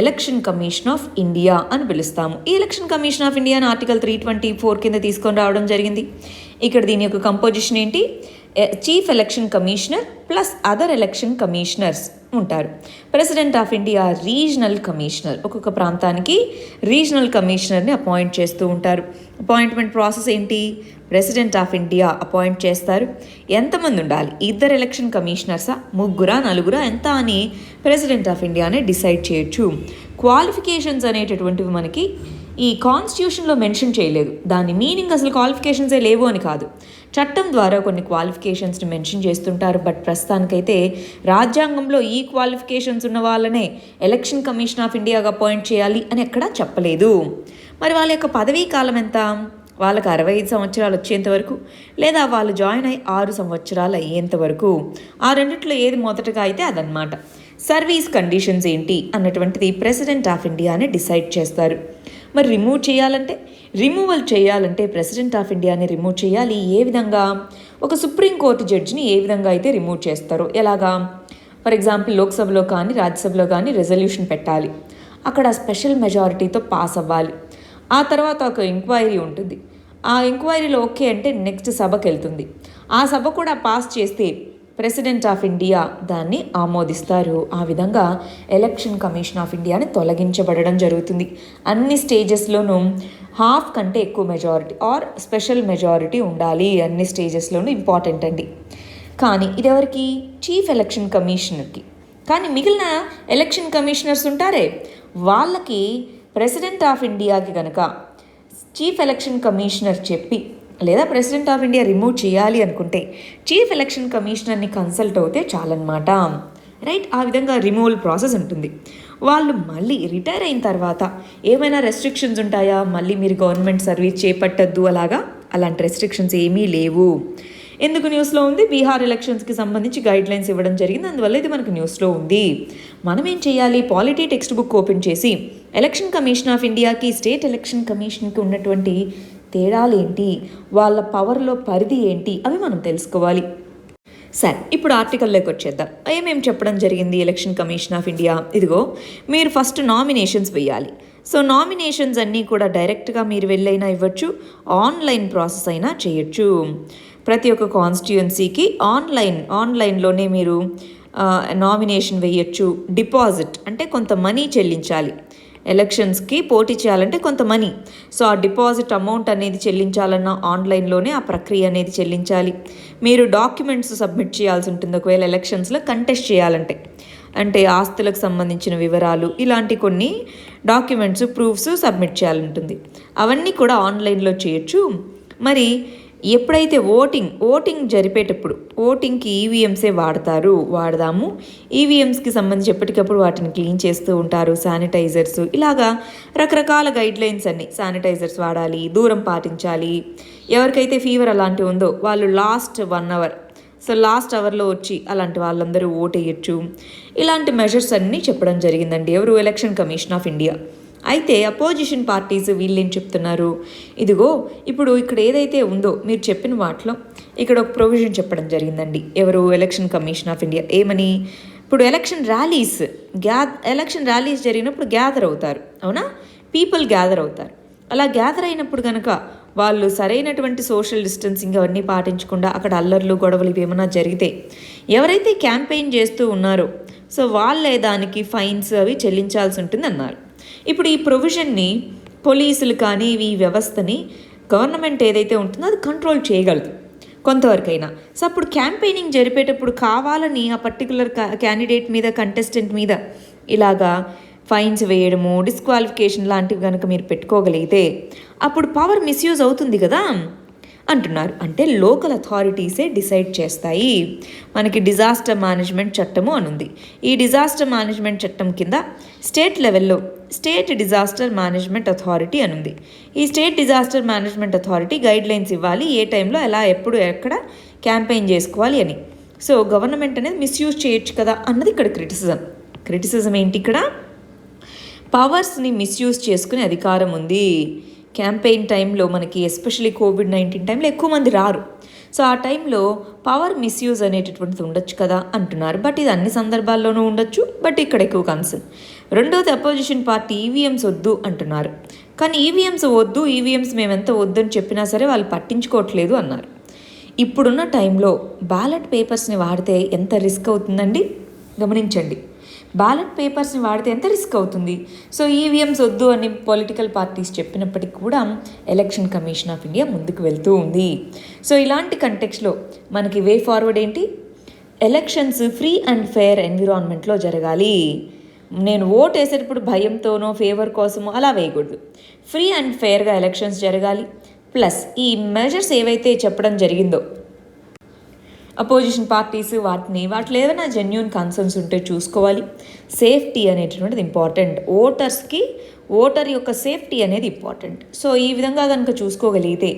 ఎలక్షన్ కమిషన్ ఆఫ్ ఇండియా అని పిలుస్తాము. ఈ ఎలక్షన్ కమిషన్ ఆఫ్ ఇండియాని ఆర్టికల్ 324 కింద తీసుకొని రావడం జరిగింది. ఇక్కడ దీని యొక్క కంపోజిషన్ ఏంటి, chief election commissioner plus other election commissioners ఉంటారు. President of India regional commissioner, ఒక్కొక్క ప్రాంతానికి రీజనల్ కమిషనర్ని అపాయింట్ చేస్తూ ఉంటారు. అపాయింట్మెంట్ ప్రాసెస్ ఏంటి, ప్రెసిడెంట్ ఆఫ్ ఇండియా అపాయింట్ చేస్తారు. ఎంతమంది ఉండాలి, ఇద్దరు ఎలక్షన్ కమిషనర్సా, ముగ్గురా, నలుగురా, ఎంత అని ప్రెసిడెంట్ ఆఫ్ ఇండియానే డిసైడ్ చేయొచ్చు. క్వాలిఫికేషన్స్ అనేటటువంటివి మనకి ఈ కాన్స్టిట్యూషన్లో మెన్షన్ చేయలేదు. దాని మీనింగ్ అసలు క్వాలిఫికేషన్సే లేవు అని కాదు, చట్టం ద్వారా కొన్ని క్వాలిఫికేషన్స్ని మెన్షన్ చేస్తుంటారు. బట్ ప్రస్తుతానికైతే రాజ్యాంగంలో ఈ క్వాలిఫికేషన్స్ ఉన్న వాళ్ళనే ఎలక్షన్ కమిషన్ ఆఫ్ ఇండియాగా అపాయింట్ చేయాలి అని ఎక్కడా చెప్పలేదు. మరి వాళ్ళ యొక్క పదవీ కాలం ఎంత, వాళ్ళకి 65 సంవత్సరాలు వచ్చేంత వరకు, లేదా వాళ్ళు జాయిన్ అయ్యి 6 సంవత్సరాలు అయ్యేంత వరకు, ఆ రెండిట్లో ఏది మొదటగా అయితే అదనమాట. సర్వీస్ కండిషన్స్ ఏంటి అన్నటువంటిది ప్రెసిడెంట్ ఆఫ్ ఇండియానే డిసైడ్ చేస్తారు. మరి రిమూవల్ చేయాలంటే ప్రెసిడెంట్ ఆఫ్ ఇండియాని రిమూవ్ చేయాలి. ఏ విధంగా, ఒక సుప్రీంకోర్టు జడ్జిని ఏ విధంగా అయితే రిమూవ్ చేస్తారో, ఎలాగా, ఫర్ ఎగ్జాంపుల్ లోక్సభలో కానీ రాజ్యసభలో కానీ రెజల్యూషన్ పెట్టాలి, అక్కడ స్పెషల్ మెజారిటీతో పాస్ అవ్వాలి. ఆ తర్వాత ఒక ఎంక్వైరీ ఉంటుంది, ఆ ఎంక్వైరీలో ఓకే అంటే నెక్స్ట్ సభకి వెళ్తుంది. ఆ సభ కూడా పాస్ చేస్తే ప్రెసిడెంట్ ఆఫ్ ఇండియా దాన్ని ఆమోదిస్తారు. ఆ విధంగా ఎలక్షన్ కమిషన్ ఆఫ్ ఇండియాని తొలగించబడడం జరుగుతుంది. అన్ని స్టేజెస్లోనూ హాఫ్ కంటే ఎక్కువ మెజారిటీ ఆర్ స్పెషల్ మెజారిటీ ఉండాలి, అన్ని స్టేజెస్లోనూ ఇంపార్టెంట్ అండి. కానీ ఇది ఎవరికి, చీఫ్ ఎలక్షన్ కమిషనర్కి. కానీ మిగిలిన ఎలక్షన్ కమిషనర్స్ ఉంటారే వాళ్ళకి ప్రెసిడెంట్ ఆఫ్ ఇండియాకి కనుక చీఫ్ ఎలక్షన్ కమిషనర్ చెప్పి, లేదా ప్రెసిడెంట్ ఆఫ్ ఇండియా రిమూవ్ చేయాలి అనుకుంటే చీఫ్ ఎలక్షన్ కమిషనర్ని కన్సల్ట్ అవుతే చాలన్నమాట, రైట్. ఆ విధంగా రిమూవల్ ప్రాసెస్ ఉంటుంది. వాళ్ళు మళ్ళీ రిటైర్ అయిన తర్వాత ఏమైనా రెస్ట్రిక్షన్స్ ఉంటాయా, మళ్ళీ మీరు గవర్నమెంట్ సర్వీస్ చేపట్టద్దు అలాంటి రెస్ట్రిక్షన్స్ ఏమీ లేవు. ఎందుకు న్యూస్లో ఉంది? బీహార్ ఎలక్షన్స్కి సంబంధించి గైడ్ లైన్స్ ఇవ్వడం జరిగింది, అందువల్ల ఇది మనకు న్యూస్లో ఉంది. మనం ఏం చేయాలి? పాలిటీ టెక్స్ట్ బుక్ ఓపెన్ చేసి ఎలక్షన్ కమిషన్ ఆఫ్ ఇండియాకి స్టేట్ ఎలక్షన్ కమిషన్కి ఉన్నటువంటి తేడాలు ఏంటి, వాళ్ళ పవర్లో పరిధి ఏంటి, అవి మనం తెలుసుకోవాలి. సరే, ఇప్పుడు ఆర్టికల్లోకి వచ్చేద్దాం. ఏమేమి చెప్పడం జరిగింది ఎలక్షన్ కమిషన్ ఆఫ్ ఇండియా? ఇదిగో, మీరు ఫస్ట్ నామినేషన్స్ వేయాలి. సో నామినేషన్స్ అన్నీ కూడా డైరెక్ట్గా మీరు వెళ్ళైనా ఇవ్వచ్చు, ఆన్లైన్ ప్రాసెస్ అయినా చేయొచ్చు. ప్రతి ఒక్క కాన్స్టిట్యుయెన్సీకి ఆన్లైన్లోనే మీరు నామినేషన్ వేయచ్చు. డిపాజిట్ అంటే కొంత మనీ చెల్లించాలి. ఎలక్షన్స్కి పోటీ చేయాలంటే కొంత మనీ, సో ఆ డిపాజిట్ అమౌంట్ అనేది చెల్లించాలన్నా ఆన్లైన్లోనే ఆ ప్రక్రియ అనేది చెల్లించాలి. మీరు డాక్యుమెంట్స్ సబ్మిట్ చేయాల్సి ఉంటుంది ఒకవేళ ఎలక్షన్స్లో కంటెస్ట్ చేయాలంటే, అంటే ఆస్తులకు సంబంధించిన వివరాలు, ఇలాంటి కొన్ని డాక్యుమెంట్స్ ప్రూఫ్స్ సబ్మిట్ చేయాలంటుంది. అవన్నీ కూడా ఆన్లైన్లో చేయొచ్చు. మరి ఎప్పుడైతే ఓటింగ్ జరిపేటప్పుడు ఓటింగ్కి ఈవీఎంసే వాడదాము. ఈవీఎంస్కి సంబంధించి ఎప్పటికప్పుడు వాటిని క్లీన్ చేస్తూ ఉంటారు, శానిటైజర్స్, ఇలాగా రకరకాల గైడ్లైన్స్ అన్ని. శానిటైజర్స్ వాడాలి, దూరం పాటించాలి. ఎవరికైతే ఫీవర్ అలాంటివి ఉందో వాళ్ళు లాస్ట్ 1 అవర్, సో లాస్ట్ అవర్లో వచ్చి అలాంటి వాళ్ళందరూ ఓట్ వేయచ్చు. ఇలాంటి మెజర్స్ అన్నీ చెప్పడం జరిగిందండి ఎవరు? Election commission of India. అయితే అపోజిషన్ పార్టీస్ వీళ్ళేం చెప్తున్నారు? ఇదిగో, ఇప్పుడు ఇక్కడ ఏదైతే ఉందో మీరు చెప్పిన వాటిలో ఇక్కడ ఒక ప్రొవిజన్ చెప్పడం జరిగిందండి ఎవరు? Election commission of India. ఏమని? ఇప్పుడు ఎలక్షన్ ర్యాలీస్ జరిగినప్పుడు గ్యాదర్ అవుతారు, అవునా? పీపుల్ గ్యాదర్ అవుతారు. అలా గ్యాదర్ అయినప్పుడు కనుక వాళ్ళు సరైనటువంటి సోషల్ డిస్టెన్సింగ్ అవన్నీ పాటించకుండా అక్కడ అల్లర్లు గొడవలు ఇవేమన్నా జరిగితే ఎవరైతే క్యాంపెయిన్ చేస్తూ ఉన్నారో సో వాళ్ళే దానికి ఫైన్స్ అవి చెల్లించాల్సి ఉంటుంది అన్నారు. ఇప్పుడు ఈ ప్రొవిజన్ని పోలీసులు కానీ ఈ వ్యవస్థని గవర్నమెంట్ ఏదైతే ఉంటుందో అది కంట్రోల్ చేయగలదు కొంతవరకైనా. సో అప్పుడు క్యాంపెయినింగ్ జరిపేటప్పుడు కావాలని ఆ పర్టికులర్ క్యాండిడేట్ మీద, కంటెస్టెంట్ మీద ఇలాగా ఫైన్స్ వేయడము, డిస్క్వాలిఫికేషన్ లాంటివి కనుక మీరు పెట్టుకోగలిగితే అప్పుడు పవర్ మిస్యూజ్ అవుతుంది కదా అంటున్నారు. అంటే లోకల్ అథారిటీసే డిసైడ్ చేస్తాయి. మనకి డిజాస్టర్ మేనేజ్మెంట్ చట్టము అనుంది. ఈ డిజాస్టర్ మేనేజ్మెంట్ చట్టం కింద స్టేట్ లెవెల్లో స్టేట్ డిజాస్టర్ మేనేజ్మెంట్ అథారిటీ అనుంది. ఈ state disaster management authority guide lines ఇవ్వాలి, ఏ టైంలో ఎలా, ఎప్పుడు, ఎక్కడ క్యాంపెయిన్ చేసుకోవాలి అని. సో గవర్నమెంట్ అనేది మిస్యూజ్ చేయొచ్చు కదా అన్నది ఇక్కడ క్రిటిసిజం ఏంటి? ఇక్కడ పవర్స్ని మిస్యూజ్ చేసుకునే అధికారం ఉంది. క్యాంపెయిన్ టైంలో మనకి ఎస్పెషలీ కోవిడ్-19 టైంలో ఎక్కువ మంది రారు, సో ఆ టైంలో పవర్ మిస్యూజ్ అనేటటువంటిది ఉండొచ్చు కదా అంటున్నారు. బట్ ఇది అన్ని సందర్భాల్లోనూ ఉండొచ్చు, బట్ ఇక్కడ ఎక్కువ కన్సర్న్. రెండోది, అపోజిషన్ పార్టీ ఈవీఎంస్ వద్దు అంటున్నారు. కానీ ఈవీఎంస్ మేము ఎంత వద్దని చెప్పినా సరే వాళ్ళు పట్టించుకోవట్లేదు అన్నారు. ఇప్పుడున్న టైంలో బ్యాలెట్ పేపర్స్ని వాడితే ఎంత రిస్క్ అవుతుందండి గమనించండి. బ్యాలెట్ పేపర్స్ని వాడితే ఎంత రిస్క్ అవుతుంది? సో ఈవీఎంస్ వద్దు అని పొలిటికల్ పార్టీస్ చెప్పినప్పటికీ కూడా ఎలక్షన్ కమిషన్ ఆఫ్ ఇండియా ముందుకు వెళ్తూ ఉంది. సో ఇలాంటి కంటెక్స్లో మనకి వే ఫార్వర్డ్ ఏంటి? ఎలక్షన్స్ ఫ్రీ అండ్ ఫెయిర్ ఎన్విరాన్మెంట్లో జరగాలి. నేను ఓట్ వేసేటప్పుడు భయంతోనో ఫేవర్ కోసమో అలా వేయకూడదు. ఫ్రీ అండ్ ఫెయిర్గా ఎలక్షన్స్ జరగాలి. ప్లస్ ఈ మెజర్స్ ఏవైతే చెప్పడం జరిగిందో అపోజిషన్ పార్టీస్ వాటిలో ఏదైనా జెన్యూన్ కన్సర్న్స్ ఉంటే చూసుకోవాలి. సేఫ్టీ అనేటటువంటిది ఇంపార్టెంట్. ఓటర్ యొక్క సేఫ్టీ అనేది ఇంపార్టెంట్. సో ఈ విధంగా కనుక చూసుకోగలిగితే,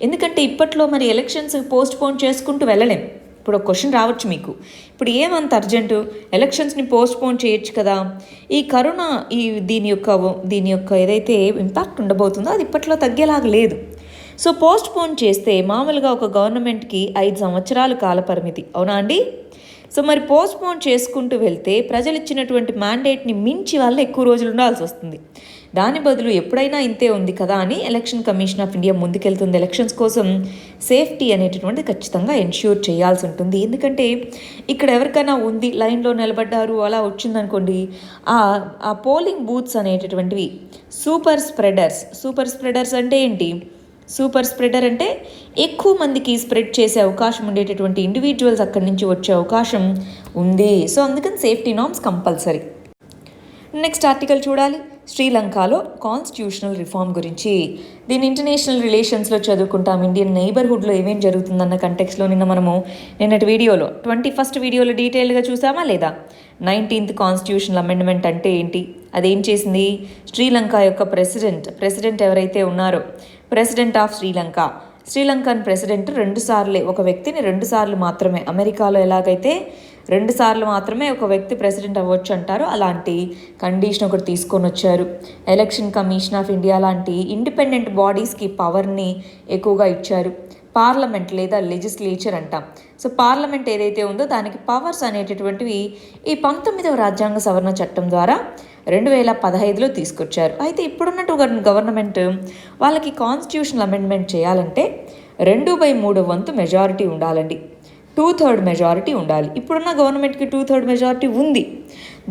ఎందుకంటే ఇప్పట్లో మరి ఎలక్షన్స్ పోస్ట్పోన్ చేసుకుంటూ వెళ్ళలేం. ఇప్పుడు ఒక క్వశ్చన్ రావచ్చు మీకు, ఇప్పుడు ఏమంత అర్జెంటు, ఎలక్షన్స్ని పోస్ట్పోన్ చేయొచ్చు కదా, ఈ కరోనా దీని యొక్క ఏదైతే ఇంపాక్ట్ ఉండబోతుందో అది ఇప్పట్లో తగ్గేలాగా లేదు. సో పోస్ట్పోన్ చేస్తే మామూలుగా ఒక గవర్నమెంట్కి 5 సంవత్సరాలు కాలపరిమితి, అవునా అండి? సో మరి పోస్ట్పోన్ చేసుకుంటూ వెళ్తే ప్రజలు ఇచ్చినటువంటి మ్యాండేట్ని మించి వాళ్ళు ఎక్కువ రోజులు ఉండాల్సి వస్తుంది. దాని బదులు ఎప్పుడైనా ఇంతే ఉంది కదా అని ఎలక్షన్ కమిషన్ ఆఫ్ ఇండియా ముందుకెళ్తుంది. ఎలక్షన్స్ కోసం సేఫ్టీ అనేటటువంటిది ఖచ్చితంగా ఎన్ష్యూర్ చేయాల్సి ఉంటుంది. ఎందుకంటే ఇక్కడ ఎవరికైనా ఉంది, లైన్లో నిలబడ్డారు, అలా వచ్చిందనుకోండి, ఆ పోలింగ్ బూత్స్ అనేటటువంటివి సూపర్ స్ప్రెడర్స్ అంటే ఏంటి? సూపర్ స్ప్రెడర్ అంటే ఎక్కువ మందికి స్ప్రెడ్ చేసే అవకాశం ఉండేటటువంటి ఇండివిజువల్స్ అక్కడి నుంచి వచ్చే అవకాశం ఉంది. సో అందుకని safety norms compulsory. Next article చూడాలి. శ్రీలంకలో కాన్స్టిట్యూషనల్ రిఫార్మ్ గురించి. దీని ఇంటర్నేషనల్ రిలేషన్స్లో చదువుకుంటాం. ఇండియన్ నైబర్హుడ్లో ఏమేం జరుగుతుందన్న కంటెక్స్లో నిన్నటి వీడియోలో 21st వీడియోలో డీటెయిల్గా చూసామా లేదా? 19th కాన్స్టిట్యూషనల్ అమెండ్మెంట్ అంటే ఏంటి, అదేం చేసింది? శ్రీలంక యొక్క ప్రెసిడెంట్ ఎవరైతే ఉన్నారో, president of Sri Lanka Sri Lankan president 2 సార్లే, ఒక వ్యక్తిని 2 సార్లు మాత్రమే, అమెరికాలో ఎలాగైతే 2 సార్లు మాత్రమే ఒక వ్యక్తి ప్రెసిడెంట్ అవ్వచ్చు అంటారో అలాంటి కండిషన్ ఒకటి తీసుకొని వచ్చారు. ఎలక్షన్ కమిషన్ ఆఫ్ ఇండియా లాంటి ఇండిపెండెంట్ బాడీస్కి పవర్ని ఎక్కువగా ఇచ్చారు. పార్లమెంట్ లేదా లెజిస్లేచర్ అంటాం. సో పార్లమెంట్ ఏదైతే ఉందో దానికి పవర్స్ అనేటటువంటివి ఈ 19వ రాజ్యాంగ సవరణ చట్టం ద్వారా 2015లో తీసుకొచ్చారు. అయితే ఇప్పుడున్నట్టు గవర్నమెంట్ వాళ్ళకి కాన్స్టిట్యూషనల్ అమెండ్మెంట్ చేయాలంటే 2/3 వంతు మెజారిటీ ఉండాలండి, 2/3 మెజారిటీ ఉండాలి. ఇప్పుడున్న గవర్నమెంట్కి 2/3 మెజారిటీ ఉంది.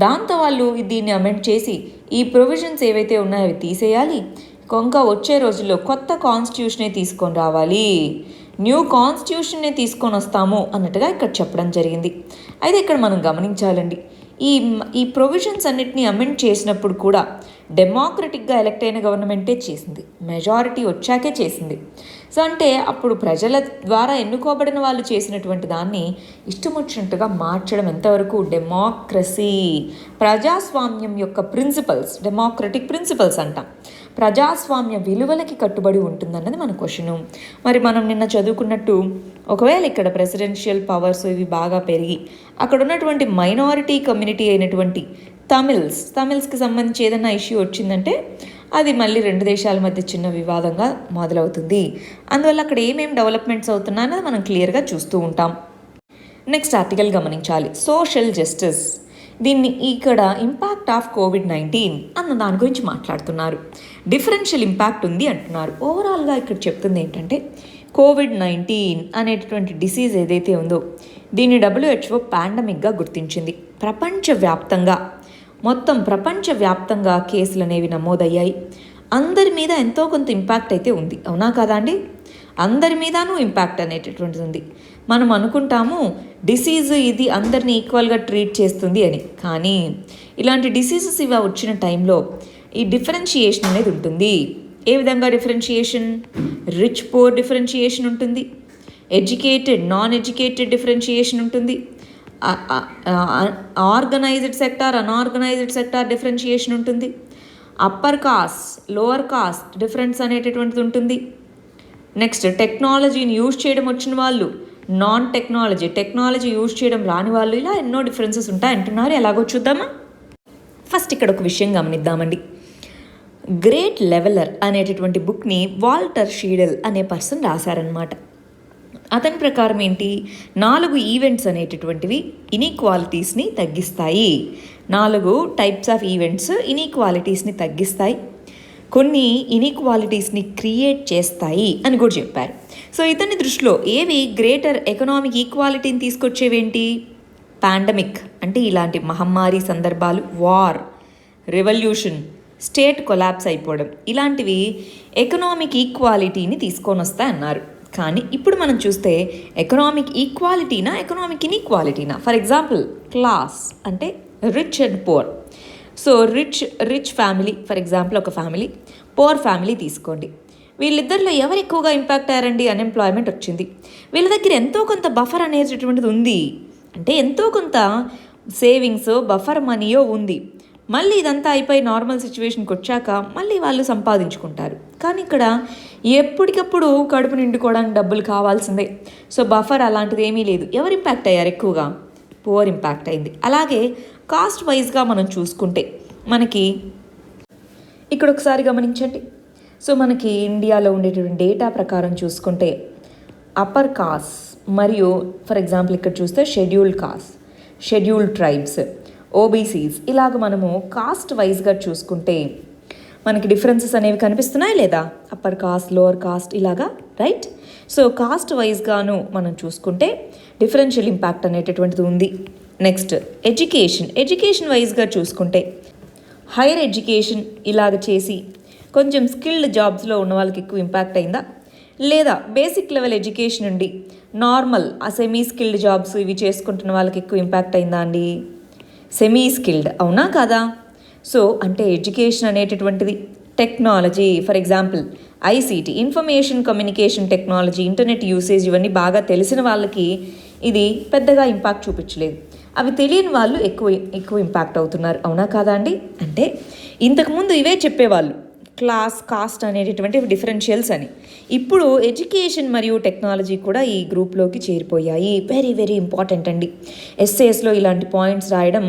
దాంతో వాళ్ళు దీన్ని అమెండ్ చేసి ఈ ప్రొవిజన్స్ ఏవైతే ఉన్నాయో అవి తీసేయాలి. ఇంకా వచ్చే రోజుల్లో కొత్త కాన్స్టిట్యూషనే తీసుకొని రావాలి, న్యూ కాన్స్టిట్యూషన్నే తీసుకొని వస్తాము అన్నట్టుగా ఇక్కడ చెప్పడం జరిగింది. అయితే ఇక్కడ మనం గమనించాలండి, ఈ ప్రొవిజన్స్ అన్నిటినీ అమెండ్ చేసినప్పుడు కూడా డెమోక్రటిక్గా ఎలక్ట్ అయిన గవర్నమెంటే చేసింది, మెజారిటీ వచ్చాకే చేసింది. సో అంటే అప్పుడు ప్రజల ద్వారా ఎన్నుకోబడిన వాళ్ళు చేసినటువంటి దాన్ని ఇష్టం వచ్చినట్టుగా మార్చడం ఎంతవరకు డెమోక్రసీ, ప్రజాస్వామ్యం యొక్క ప్రిన్సిపల్స్, డెమోక్రటిక్ ప్రిన్సిపల్స్ అంటాం, ప్రజాస్వామ్య విలువలకి కట్టుబడి ఉంటుందన్నది మన క్వశ్చను. మరి మనం నిన్న చదువుకున్నట్టు ఒకవేళ ఇక్కడ ప్రెసిడెన్షియల్ పవర్స్ ఇవి బాగా పెరిగి అక్కడ ఉన్నటువంటి మైనారిటీ కమ్యూనిటీ అయినటువంటి తమిళ్స్కి సంబంధించి ఏదైనా ఇష్యూ వచ్చిందంటే అది మళ్ళీ 2 దేశాల మధ్య చిన్న వివాదంగా మొదలవుతుంది. అందువల్ల అక్కడ ఏమేమి డెవలప్మెంట్స్ అవుతున్నాయన్నది మనం క్లియర్గా చూస్తూ ఉంటాం. నెక్స్ట్ ఆర్టికల్ గమనించాలి, సోషల్ జస్టిస్. దీన్ని ఇక్కడ ఇంపాక్ట్ ఆఫ్ COVID-19 అన్న దాని గురించి మాట్లాడుతున్నారు. డిఫరెన్షియల్ ఇంపాక్ట్ ఉంది అంటున్నారు. ఓవరాల్గా ఇక్కడ చెప్తుంది ఏంటంటే COVID-19 అనేటటువంటి డిసీజ్ ఏదైతే ఉందో దీన్ని WHO పాండమిక్గా గుర్తించింది. ప్రపంచవ్యాప్తంగా కేసులు అనేవి నమోదయ్యాయి. అందరి మీద ఎంతో కొంత ఇంపాక్ట్ అయితే ఉంది, అవునా కాదా అండి? అందరి మీదనూ ఇంపాక్ట్ అనేటటువంటిది ఉంది. మనం అనుకుంటాము డిసీజ్ ఇది అందరినీ ఈక్వల్గా ట్రీట్ చేస్తుంది అని, కానీ ఇలాంటి డిసీజెస్ ఇవి వచ్చిన టైంలో ఈ డిఫరెన్షియేషన్ అనేది ఉంటుంది. ఏ విధంగా డిఫరెన్షియేషన్? రిచ్ పూర్ డిఫరెన్షియేషన్ ఉంటుంది, ఎడ్యుకేటెడ్ నాన్ ఎడ్యుకేటెడ్ డిఫరెన్షియేషన్ ఉంటుంది, organised sector unorganised sector differentiation ఉంటుంది, upper caste lower caste difference అనేటటువంటిది ఉంటుంది. నెక్స్ట్ టెక్నాలజీని యూజ్ చేయడం వచ్చిన వాళ్ళు, నాన్ టెక్నాలజీ యూజ్ చేయడం రాని వాళ్ళు, ఇలా ఎన్నో డిఫరెన్సెస్ ఉంటాయి అంటున్నారు. ఎలాగో చూద్దామా? ఫస్ట్ ఇక్కడ ఒక విషయం గమనిద్దామండి. గ్రేట్ లెవెలర్ అనేటటువంటి బుక్ని వాల్టర్ షీడెల్ అనే పర్సన్ రాశారనమాట. అతని ప్రకారం ఏంటి, 4 ఈవెంట్స్ అనేటటువంటివి ఇనీక్వాలిటీస్ని తగ్గిస్తాయి. 4 టైప్స్ ఆఫ్ ఈవెంట్స్ ఇనీక్వాలిటీస్ని తగ్గిస్తాయి, కొన్ని ఇనీక్వాలిటీస్ని క్రియేట్ చేస్తాయి అని కూడా చెప్పారు. సో ఇతని దృష్టిలో ఏవి గ్రేటర్ ఎకనామిక్ ఈక్వాలిటీని తీసుకొచ్చేవేంటి? పాండమిక్ అంటే ఇలాంటి మహమ్మారి సందర్భాలు, వార్, రెవల్యూషన్, స్టేట్ కొలాప్స్ అయిపోవడం, ఇలాంటివి ఎకనామిక్ ఈక్వాలిటీని తీసుకొని వస్తాయి అన్నారు. కానీ ఇప్పుడు మనం చూస్తే ఎకనామిక్ ఈక్వాలిటీనా ఎకనామిక్ ఇన్ఈక్వాలిటీనా? ఫర్ ఎగ్జాంపుల్ క్లాస్ అంటే rich and poor. So rich family, for example ఒక ఫ్యామిలీ, పూర్ ఫ్యామిలీ తీసుకోండి. వీళ్ళిద్దరిలో ఎవరు ఎక్కువగా ఇంపాక్ట్ అయ్యారండి? అన్ఎంప్లాయ్మెంట్ వచ్చింది. వీళ్ళ దగ్గర ఎంతో కొంత బఫర్ అనేటటువంటిది ఉంది, అంటే ఎంతో కొంత సేవింగ్స్ బఫర్ మనీయో ఉంది. మళ్ళీ ఇదంతా అయిపోయి నార్మల్ సిచ్యువేషన్కి వచ్చాక మళ్ళీ వాళ్ళు సంపాదించుకుంటారు. కానీ ఇక్కడ ఎప్పటికప్పుడు కడుపు నిండుకోవడానికి డబ్బులు కావాల్సిందే. సో బఫర్ అలాంటిది ఏమీ లేదు. ఎవరు ఇంపాక్ట్ అయ్యారు ఎక్కువగా? పూర్ ఇంపాక్ట్ అయింది. అలాగే కాస్ట్ వైజ్గా మనం చూసుకుంటే మనకి ఇక్కడ ఒకసారి గమనించండి. సో మనకి ఇండియాలో ఉండేటువంటి డేటా ప్రకారం చూసుకుంటే అప్పర్ కాస్ట్ మరియు ఫర్ ఎగ్జాంపుల్ ఇక్కడ చూస్తే scheduled cost, scheduled tribes, OBCs, ఇలాగ మనము కాస్ట్ వైజ్గా చూసుకుంటే మనకి డిఫరెన్సెస్ అనేవి కనిపిస్తున్నాయి లేదా? అప్పర్ కాస్ట్, లోవర్ కాస్ట్, ఇలాగా, రైట్? సో కాస్ట్ వైజ్గాను మనం చూసుకుంటే డిఫరెన్షియల్ ఇంపాక్ట్ అనేటటువంటిది ఉంది. నెక్స్ట్ ఎడ్యుకేషన్ వైజ్గా చూసుకుంటే హైయర్ ఎడ్యుకేషన్ ఇలాగ చేసి కొంచెం స్కిల్డ్ జాబ్స్లో ఉన్న వాళ్ళకి ఎక్కువ ఇంపాక్ట్ అయిందా, లేదా బేసిక్ లెవెల్ ఎడ్యుకేషన్ నుండి నార్మల్ సెమీ స్కిల్డ్ జాబ్స్ ఇవి చేసుకుంటున్న వాళ్ళకి ఎక్కువ ఇంపాక్ట్ అయిందా అండి? సెమీ స్కిల్డ్, అవునా కాదా? సో అంటే ఎడ్యుకేషన్ అనేటటువంటిది technology, for example ICT, information communication technology, internet usage, ఇవన్నీ బాగా తెలిసిన వాళ్ళకి ఇది పెద్దగా ఇంపాక్ట్ చూపించలేదు. అవి తెలియని వాళ్ళు ఎక్కువ ఇంపాక్ట్ అవుతున్నారు, అవునా కాదా అండి? అంటే ఇంతకుముందు ఇవే చెప్పేవాళ్ళు, కాస్ట్ అనేటటువంటి డిఫరెన్షియల్స్ అని. ఇప్పుడు ఎడ్యుకేషన్ మరియు టెక్నాలజీ కూడా ఈ గ్రూప్లోకి చేరిపోయాయి. వెరీ వెరీ ఇంపార్టెంట్ అండి. ఎస్ఏఎస్లో ఇలాంటి పాయింట్స్ రాయడం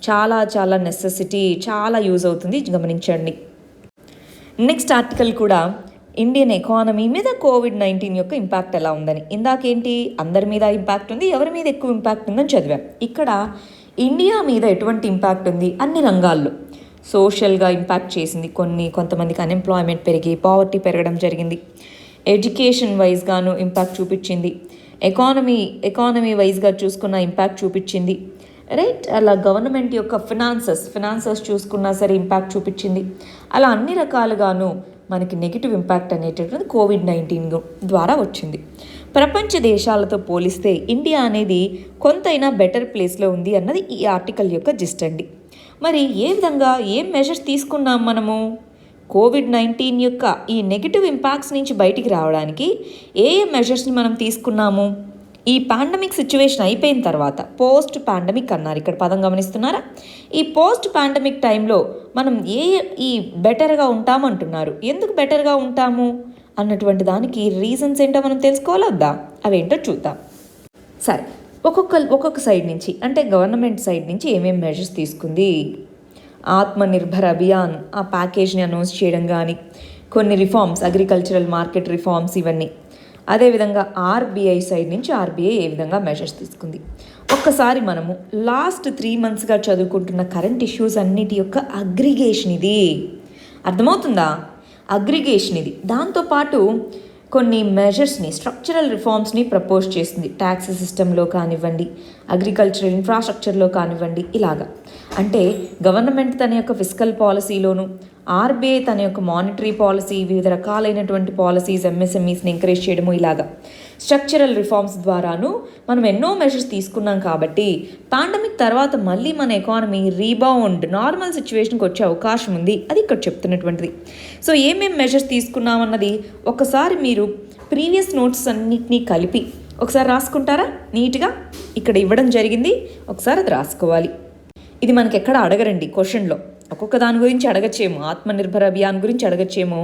చాలా చాలా నెసెసిటీ, చాలా యూజ్ అవుతుంది, గమనించండి. నెక్స్ట్ ఆర్టికల్ కూడా ఇండియన్ ఎకానమీ మీద కోవిడ్-19 యొక్క ఇంపాక్ట్ ఎలా ఉందని. ఇందాకేంటి అందరి మీద ఇంపాక్ట్ ఉంది, ఎవరి మీద ఎక్కువ ఇంపాక్ట్ ఉందని చదివాం. ఇక్కడ ఇండియా మీద ఎటువంటి ఇంపాక్ట్ ఉంది, అన్ని రంగాల్లో సోషల్గా ఇంపాక్ట్ చేసింది. కొంతమందికి అన్ఎంప్లాయ్మెంట్ పెరిగి పావర్టీ పెరగడం జరిగింది. ఎడ్యుకేషన్ వైజ్గాను ఇంపాక్ట్ చూపించింది. ఎకానమీ వైజ్గా చూసుకున్న ఇంపాక్ట్ చూపించింది. రైట్, అలా గవర్నమెంట్ యొక్క ఫినాన్సెస్ చూసుకున్నా సరే ఇంపాక్ట్ చూపించింది. అలా అన్ని రకాలుగాను మనకి నెగిటివ్ ఇంపాక్ట్ అనేటటువంటి కోవిడ్-19 ద్వారా వచ్చింది. ప్రపంచ దేశాలతో పోలిస్తే ఇండియా అనేది కొంతైనా బెటర్ ప్లేస్లో ఉంది అన్నది ఈ ఆర్టికల్ యొక్క జిస్ట్ అండి. మరి ఏ విధంగా ఏం మెజర్స్ తీసుకున్నాం మనము కోవిడ్-19 యొక్క ఈ నెగిటివ్ ఇంపాక్ట్స్ నుంచి బయటికి రావడానికి ఏ మెజర్స్ని మనం తీసుకున్నాము? ఈ పాండమిక్ సిచ్యువేషన్ అయిపోయిన తర్వాత పోస్ట్ పాండమిక్ అన్నారు, ఇక్కడ పదం గమనిస్తున్నారా? ఈ పోస్ట్ పాండమిక్ టైంలో మనం ఈ బెటర్గా ఉంటామంటున్నారు. ఎందుకు బెటర్గా ఉంటాము అన్నటువంటి దానికి రీజన్స్ ఏంటో మనం తెలుసుకోవాలొద్దా? అవేంటో చూద్దాం. సరే, ఒక్కొక్క సైడ్ నుంచి, అంటే గవర్నమెంట్ సైడ్ నుంచి ఏమేమి మెజర్స్ తీసుకుంది. ఆత్మనిర్భర్ అభియాన్ ఆ ప్యాకేజ్ని అనౌన్స్ చేయడం కానీ, కొన్ని రిఫార్మ్స్, అగ్రికల్చరల్ మార్కెట్ రిఫార్మ్స్, ఇవన్నీ. అదేవిధంగా ఆర్బీఐ సైడ్ నుంచి ఆర్బీఐ ఏ విధంగా మెజర్స్ తీసుకుంది. ఒక్కసారి మనము లాస్ట్ 3 monthsగా చదువుకుంటున్న కరెంట్ ఇష్యూస్ అన్నిటి యొక్క అగ్రిగేషన్ ఇది. అర్థమవుతుందా? అగ్రిగేషన్ ఇది. దాంతోపాటు కొన్ని మెజర్స్ని, స్ట్రక్చరల్ రిఫార్మ్స్ని ప్రపోజ్ చేసింది. ట్యాక్స్ సిస్టంలో కానివ్వండి, అగ్రికల్చరల్ ఇన్ఫ్రాస్ట్రక్చర్లో కానివ్వండి, ఇలాగా. అంటే గవర్నమెంట్ తన యొక్క ఫిస్కల్ పాలసీలోను, ఆర్బీఐ తన యొక్క మానిటరీ పాలసీ, వివిధ రకాలైనటువంటి పాలసీస్, ఎంఎస్ఎంఈస్ని ఎంకరేజ్ చేయడము, ఇలాగా స్ట్రక్చరల్ రిఫార్మ్స్ ద్వారాను మనం ఎన్నో మెజర్స్ తీసుకున్నాం. కాబట్టి పాండమిక్ తర్వాత మళ్ళీ మన ఎకానమీ రీబౌండ్, నార్మల్ సిచ్యువేషన్కి వచ్చే అవకాశం ఉంది. అది ఇక్కడ చెప్తున్నటువంటిది. సో ఏమేమి మెజర్స్ తీసుకున్నామన్నది ఒకసారి మీరు ప్రీవియస్ నోట్స్ అన్నిటినీ కలిపి ఒకసారి రాసుకుంటారా నీట్గా? ఇక్కడ ఇవ్వడం జరిగింది, ఒకసారి అది రాసుకోవాలి. ఇది మనకి ఎక్కడ అడగరండి క్వశ్చన్లో. ఒక్కొక్క దాని గురించి అడగచ్చేమో, ఆత్మనిర్భర్ అభియాన్ గురించి అడగచ్చేమో,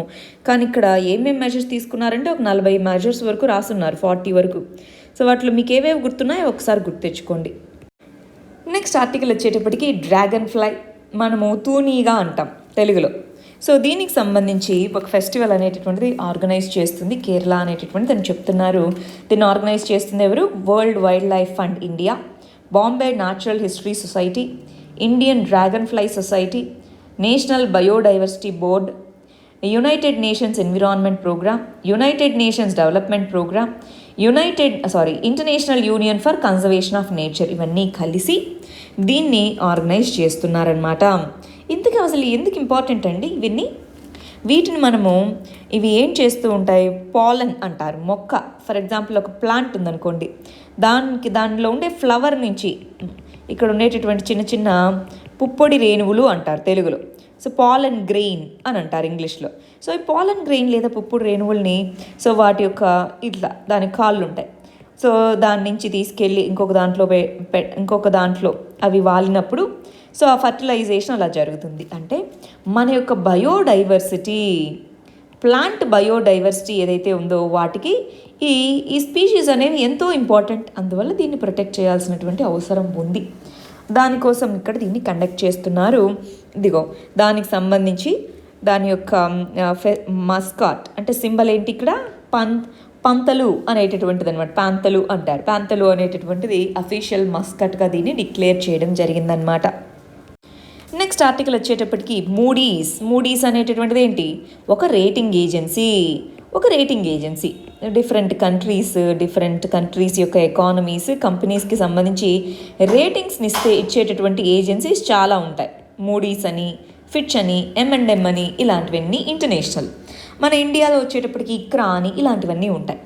కానీ ఇక్కడ ఏమేమి మెజర్స్ తీసుకున్నారంటే ఒక 40 మెజర్స్ వరకు రాసున్నారు, 40 వరకు. సో వాటిలో మీకు ఏవేవి గుర్తున్నాయో ఒకసారి గుర్తు తెచ్చుకోండి. నెక్స్ట్ ఆర్టికల్ వచ్చేటప్పటికి డ్రాగన్ ఫ్లై, మనము తూనీగా అంటాం తెలుగులో. సో దీనికి సంబంధించి ఒక ఫెస్టివల్ అనేటటువంటిది ఆర్గనైజ్ చేస్తుంది కేరళ అనేటటువంటిది అని చెప్తున్నారు. దీన్ని ఆర్గనైజ్ చేస్తుంది ఎవరు? World Wildlife Fund India, Bombay Natural History Society, Indian Dragonfly Society, National Biodiversity Board, United Nations Environment Programme, United Nations Development Programme, International Union for Conservation of Nature, ఇవన్నీ కలిసి దీన్ని ఆర్గనైజ్ చేస్తున్నారనమాట. ఇంతకీ అసలు ఎందుకు important అండి వీటిని మనము ఇవి ఏం చేస్తూ ఉంటాయి? పాలన్ అంటారు, మొక్క. ఫర్ ఎగ్జాంపుల్ ఒక ప్లాంట్ ఉందనుకోండి, దానిలో ఉండే ఫ్లవర్ నుంచి ఇక్కడ ఉండేటటువంటి చిన్న చిన్న పుప్పొడి రేణువులు అంటారు తెలుగులో. సో పాలన్ గ్రెయిన్ అని అంటారు ఇంగ్లీష్లో. సో ఈ పాలన్ గ్రెయిన్ లేదా పుప్పొడి రేణువుల్ని, సో వాటి యొక్క దానికి కాళ్ళు ఉంటాయి. సో దాని నుంచి తీసుకెళ్ళి ఇంకొక దాంట్లో అవి వాలినప్పుడు సో ఆ ఫర్టిలైజేషన్ అలా జరుగుతుంది. అంటే మన యొక్క బయోడైవర్సిటీ, ప్లాంట్ బయోడైవర్సిటీ ఏదైతే ఉందో వాటికి ఈ స్పీషీస్ అనేవి ఎంతో ఇంపార్టెంట్. అందువల్ల దీన్ని ప్రొటెక్ట్ చేయాల్సినటువంటి అవసరం ఉంది. దానికోసం ఇక్కడ దీన్ని కండక్ట్ చేస్తున్నారు. ఇదిగో దానికి సంబంధించి దాని యొక్క మస్కాట్ అంటే సింబల్ ఏంటి ఇక్కడ? పంతలు అనేటటువంటిది అనమాట. పాంతలు అంటారు. పాంతలు అనేటటువంటిది అఫీషియల్ మస్కట్గా దీన్ని డిక్లేర్ చేయడం జరిగిందనమాట. నెక్స్ట్ ఆర్టికల్ వచ్చేటప్పటికి మూడీస్ అనేటటువంటిది ఏంటి? ఒక రేటింగ్ ఏజెన్సీ. డిఫరెంట్ కంట్రీస్ యొక్క ఎకానమీస్, కంపెనీస్కి సంబంధించి రేటింగ్స్ని ఇచ్చేటటువంటి ఏజెన్సీస్ చాలా ఉంటాయి. మూడీస్ అని, ఫిచ్ అని, M&M అని, ఇలాంటివన్నీ ఇంటర్నేషనల్. మన ఇండియాలో వచ్చేటప్పటికి ఇక్రా అని, ఇలాంటివన్నీ ఉంటాయి.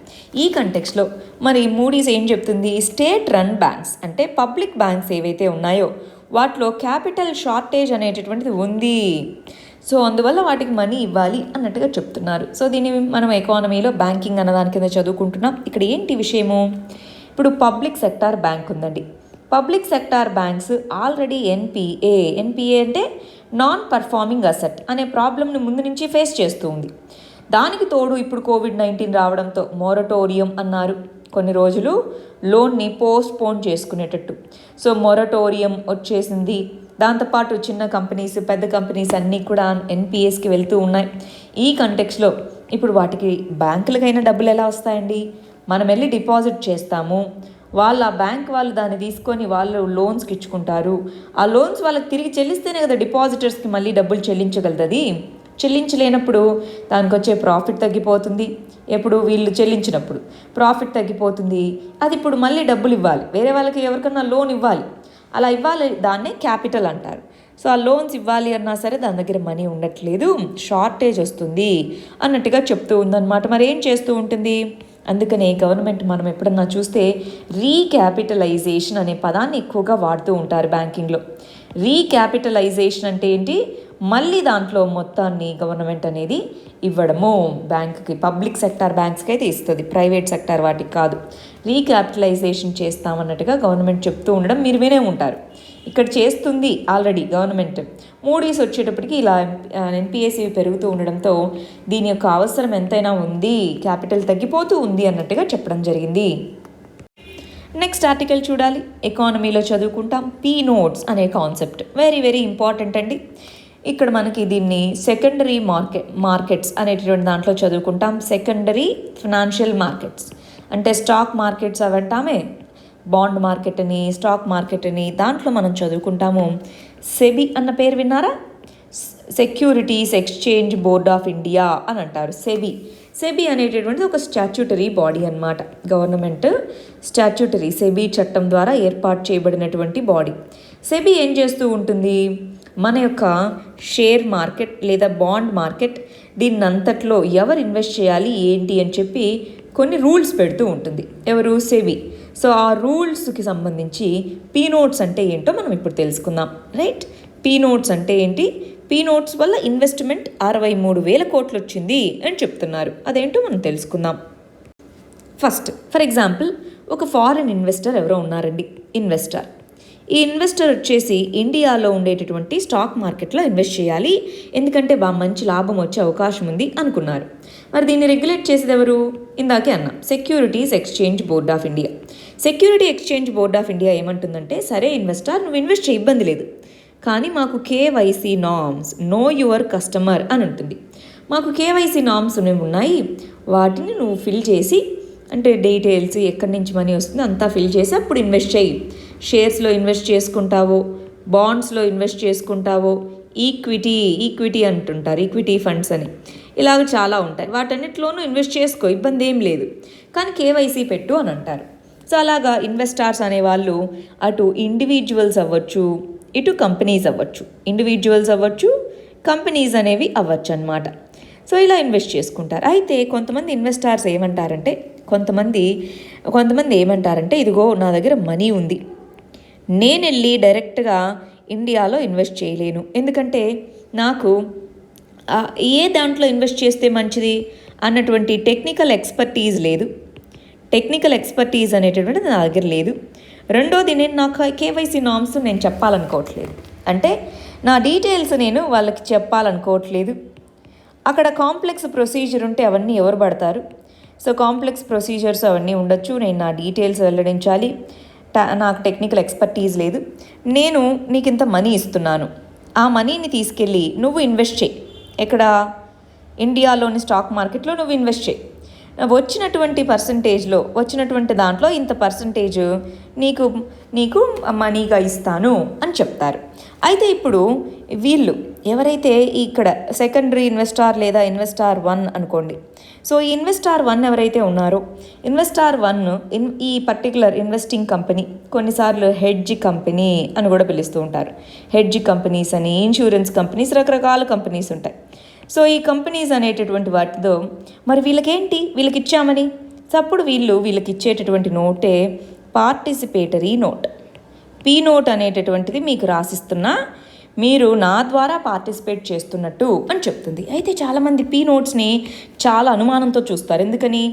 ఈ కంటెక్స్లో మరి మూడీస్ ఏం చెప్తుంది? స్టేట్ రన్ బ్యాంక్స్ అంటే పబ్లిక్ బ్యాంక్స్ ఏవైతే ఉన్నాయో వాటిలో క్యాపిటల్ షార్టేజ్ అనేటటువంటిది ఉంది. సో అందువల్ల వాటికి మనీ ఇవ్వాలి అన్నట్టుగా చెప్తున్నారు. సో దీన్ని మనం ఎకానమీలో బ్యాంకింగ్ అన్న దాని కింద చదువుకుంటున్నాం. ఇక్కడ ఏంటి విషయము? ఇప్పుడు పబ్లిక్ సెక్టార్ బ్యాంక్ ఉందండి. Public sector banks already NPA అంటే నాన్ పర్ఫార్మింగ్ అసెట్ అనే ప్రాబ్లమ్ని ముందు నుంచి ఫేస్ చేస్తూ ఉంది. దానికి తోడు ఇప్పుడు కోవిడ్-19 రావడంతో మొరటోరియం అన్నారు, కొన్ని రోజులు లోన్ని పోస్ట్పోన్ చేసుకునేటట్టు. సో మొరటోరియం వచ్చేసింది. దాంతోపాటు చిన్న కంపెనీస్, పెద్ద కంపెనీస్ అన్నీ కూడా ఎన్పిఎస్కి వెళ్తూ ఉన్నాయి. ఈ కంటెక్స్లో ఇప్పుడు వాటికి బ్యాంకులకైనా డబ్బులు ఎలా వస్తాయండి? మనం వెళ్ళి డిపాజిట్ చేస్తాము, వాళ్ళ బ్యాంక్ వాళ్ళు దాన్ని తీసుకొని వాళ్ళు లోన్స్కి ఇచ్చుకుంటారు. ఆ లోన్స్ వాళ్ళకి తిరిగి చెల్లిస్తేనే కదా డిపాజిటర్స్కి మళ్ళీ డబ్బులు చెల్లించగలది. చెల్లించలేనప్పుడు దానికి వచ్చే ప్రాఫిట్ తగ్గిపోతుంది. ఎప్పుడు వీళ్ళు చెల్లించినప్పుడు ప్రాఫిట్ తగ్గిపోతుంది. అది ఇప్పుడు మళ్ళీ డబ్బులు ఇవ్వాలి, వేరే వాళ్ళకి ఎవరికన్నా లోన్ ఇవ్వాలి. అలా ఇవ్వాలి, దాన్నే క్యాపిటల్ అంటారు. సో ఆ లోన్స్ ఇవ్వాలి అన్నా సరే దాని దగ్గర మనీ ఉండట్లేదు, షార్టేజ్ వస్తుంది అన్నట్టుగా చెప్తూ ఉందన్నమాట. మరి ఏం చేస్తూ ఉంటుంది? అందుకనే గవర్నమెంట్ మనం ఎప్పుడన్నా చూస్తే రీక్యాపిటలైజేషన్ అనే పదాన్ని ఎక్కువగా వాడుతూ ఉంటారు బ్యాంకింగ్లో. రీక్యాపిటలైజేషన్ అంటే ఏంటి? మళ్ళీ దాంట్లో మొత్తాన్ని గవర్నమెంట్ అనేది ఇవ్వడము బ్యాంకుకి, పబ్లిక్ సెక్టార్ బ్యాంక్స్కి అయితే ఇస్తుంది, ప్రైవేట్ సెక్టార్ వాటికి కాదు. రీక్యాపిటలైజేషన్ చేస్తామన్నట్టుగా గవర్నమెంట్ చెప్తూ ఉండడం మీరు వినే ఉంటారు. ఇక్కడ చేస్తుంది ఆల్రెడీ గవర్నమెంట్. మూడీస్ వచ్చేటప్పటికి ఇలా ఎన్పిఎస్సి పెరుగుతూ ఉండడంతో దీని యొక్క అవసరం ఎంతైనా ఉంది, క్యాపిటల్ తగ్గిపోతూ ఉంది అన్నట్టుగా చెప్పడం జరిగింది. నెక్స్ట్ ఆర్టికల్ చూడాలి. ఎకానమీలో చదువుకుంటాం పీ నోట్స్ అనే కాన్సెప్ట్, వెరీ వెరీ ఇంపార్టెంట్ అండి. ఇక్కడ మనకి దీన్ని సెకండరీ మార్కెట్స్ అనేటువంటి దాంట్లో చదువుకుంటాం. సెకండరీ ఫినాన్షియల్ మార్కెట్స్ అంటే స్టాక్ మార్కెట్స్ అవంటామే, బాండ్ మార్కెట్ అని, స్టాక్ మార్కెట్ అని, దాంట్లో మనం చదువుకుంటాము. సెబీ అన్న పేరు విన్నారా? Securities exchange board of India అని అంటారు. సెబీ అనేటటువంటిది ఒక స్టాట్యూటరీ బాడీ అన్నమాట. గవర్నమెంట్ స్టాట్యూటరీ సెబీ చట్టం ద్వారా ఏర్పాటు చేయబడినటువంటి బాడీ. సెబీ ఏం చేస్తూ ఉంటుంది? మన యొక్క షేర్ మార్కెట్ లేదా బాండ్ మార్కెట్ దీన్నంతట్లో ఎవరు ఇన్వెస్ట్ చేయాలి ఏంటి అని చెప్పి కొన్ని రూల్స్ పెడుతూ ఉంటుంది. ఎవరు? సెబీ. సో ఆ రూల్స్కి సంబంధించి పీ నోట్స్ అంటే ఏంటో మనం ఇప్పుడు తెలుసుకుందాం. రైట్, పీ నోట్స్ అంటే ఏంటి? పీ నోట్స్ వల్ల ఇన్వెస్ట్మెంట్ 63,000 కోట్లు వచ్చింది అని చెప్తున్నారు. అదేంటో మనం తెలుసుకుందాం. ఫస్ట్ ఫర్ ఎగ్జాంపుల్ ఒక ఫారిన్ ఇన్వెస్టర్ ఎవరో ఉన్నారండి, ఇన్వెస్టర్. ఈ ఇన్వెస్టర్ వచ్చేసి ఇండియాలో ఉండేటటువంటి స్టాక్ మార్కెట్లో ఇన్వెస్ట్ చేయాలి, ఎందుకంటే మంచి లాభం వచ్చే అవకాశం ఉంది అనుకున్నారు. మరి దీన్ని రెగ్యులేట్ చేసేది ఎవరు? ఇందాకే అన్నాం, securities exchange board of India. Security exchange board of India ఏమంటుందంటే, సరే ఇన్వెస్టర్ నువ్వు ఇన్వెస్ట్ చేయ ఇబ్బంది లేదు, కానీ మాకు KYC norms, know your customer అని ఉంటుంది. మాకు కేవైసీ నామ్స్ ఉన్నాయి, వాటిని నువ్వు ఫిల్ చేసి, అంటే డీటెయిల్స్ ఎక్కడి నుంచి మనీ వస్తుంది అంతా ఫిల్ చేసి అప్పుడు ఇన్వెస్ట్ చేయి. షేర్స్లో ఇన్వెస్ట్ చేసుకుంటావో, బాండ్స్లో ఇన్వెస్ట్ చేసుకుంటావో, ఈక్విటీ అంటుంటారు, ఈక్విటీ ఫండ్స్ అని, ఇలాగ చాలా ఉంటాయి. వాటన్నిటిలోనూ ఇన్వెస్ట్ చేసుకో, ఇబ్బంది ఏం లేదు, కానీ కేవైసీ పెట్టు అని అంటారు. సో అలాగా ఇన్వెస్టర్స్ అనేవాళ్ళు అటు ఇండివిజువల్స్ అవ్వచ్చు, ఇటు కంపెనీస్ అవ్వచ్చు, ఇండివిజువల్స్ అవ్వచ్చు, కంపెనీస్ అనేవి అవ్వచ్చు అన్నమాట. సో ఇలా ఇన్వెస్ట్ చేసుకుంటారు. అయితే కొంతమంది ఇన్వెస్టర్స్ ఏమంటారంటే, కొంతమంది ఏమంటారంటే, ఇదిగో నా దగ్గర మనీ ఉంది, నేను వెళ్ళి డైరెక్ట్గా ఇండియాలో ఇన్వెస్ట్ చేయలేను, ఎందుకంటే నాకు ఏ దాంట్లో ఇన్వెస్ట్ చేస్తే మంచిది అన్నటువంటి టెక్నికల్ ఎక్స్పర్టీజ్ లేదు, టెక్నికల్ ఎక్స్పర్టీజ్ అనేటటువంటిది నా దగ్గర లేదు. రెండోది, నేను నాకు కేవైసీ నామ్స్ నేను చెప్పాలనుకోవట్లేదు, అంటే నా డీటెయిల్స్ నేను వాళ్ళకి చెప్పాలనుకోవట్లేదు. అక్కడ కాంప్లెక్స్ ప్రొసీజర్ ఉంటే అవన్నీ ఎవరు పడతారు? సో కాంప్లెక్స్ ప్రొసీజర్స్ అవన్నీ ఉండొచ్చు, నేను నా డీటెయిల్స్ వెల్లడించాలి, నాకు టెక్నికల్ ఎక్స్పర్టీజ్ లేదు, నేను నీకు ఇంత మనీ ఇస్తున్నాను, ఆ మనీని తీసుకెళ్ళి నువ్వు ఇన్వెస్ట్ చేయి, ఎక్కడ? ఇండియాలోని స్టాక్ మార్కెట్లో నువ్వు ఇన్వెస్ట్ చేయి, వచ్చినటువంటి పర్సంటేజ్లో, వచ్చినటువంటి దాంట్లో ఇంత పర్సంటేజ్ నీకు మనీగా ఇస్తాను అని చెప్తారు. అయితే ఇప్పుడు వీళ్ళు ఎవరైతే ఇక్కడ సెకండరీ ఇన్వెస్టార్ లేదా ఇన్వెస్టార్ 1 అనుకోండి. సో ఈ ఇన్వెస్టార్ 1 ఎవరైతే ఉన్నారో, ఇన్వెస్టార్ 1 ఈ పర్టికులర్ ఇన్వెస్టింగ్ కంపెనీ, కొన్నిసార్లు హెడ్జ్ కంపెనీ అని కూడా పిలుస్తూ ఉంటారు. హెడ్జ్ కంపెనీస్ అని, ఇన్సూరెన్స్ కంపెనీస్, రకరకాల కంపెనీస్ ఉంటాయి. సో ఈ కంపెనీస్ అనేటటువంటి వాటితో మరి వీళ్ళకి ఇచ్చామని, అప్పుడు వీళ్ళకి ఇచ్చేటటువంటి నోటే పార్టిసిపేటరీ నోట్. పీ నోట్ అనేటటువంటిది మీకు రాసిస్తున్నా, మీరు నా ద్వారా పార్టిసిపేట్ చేస్తున్నట్టు అని చెప్తుంది. అయితే చాలామంది పీ నోట్స్ని చాలా అనుమానంతో చూస్తారు. ఎందుకని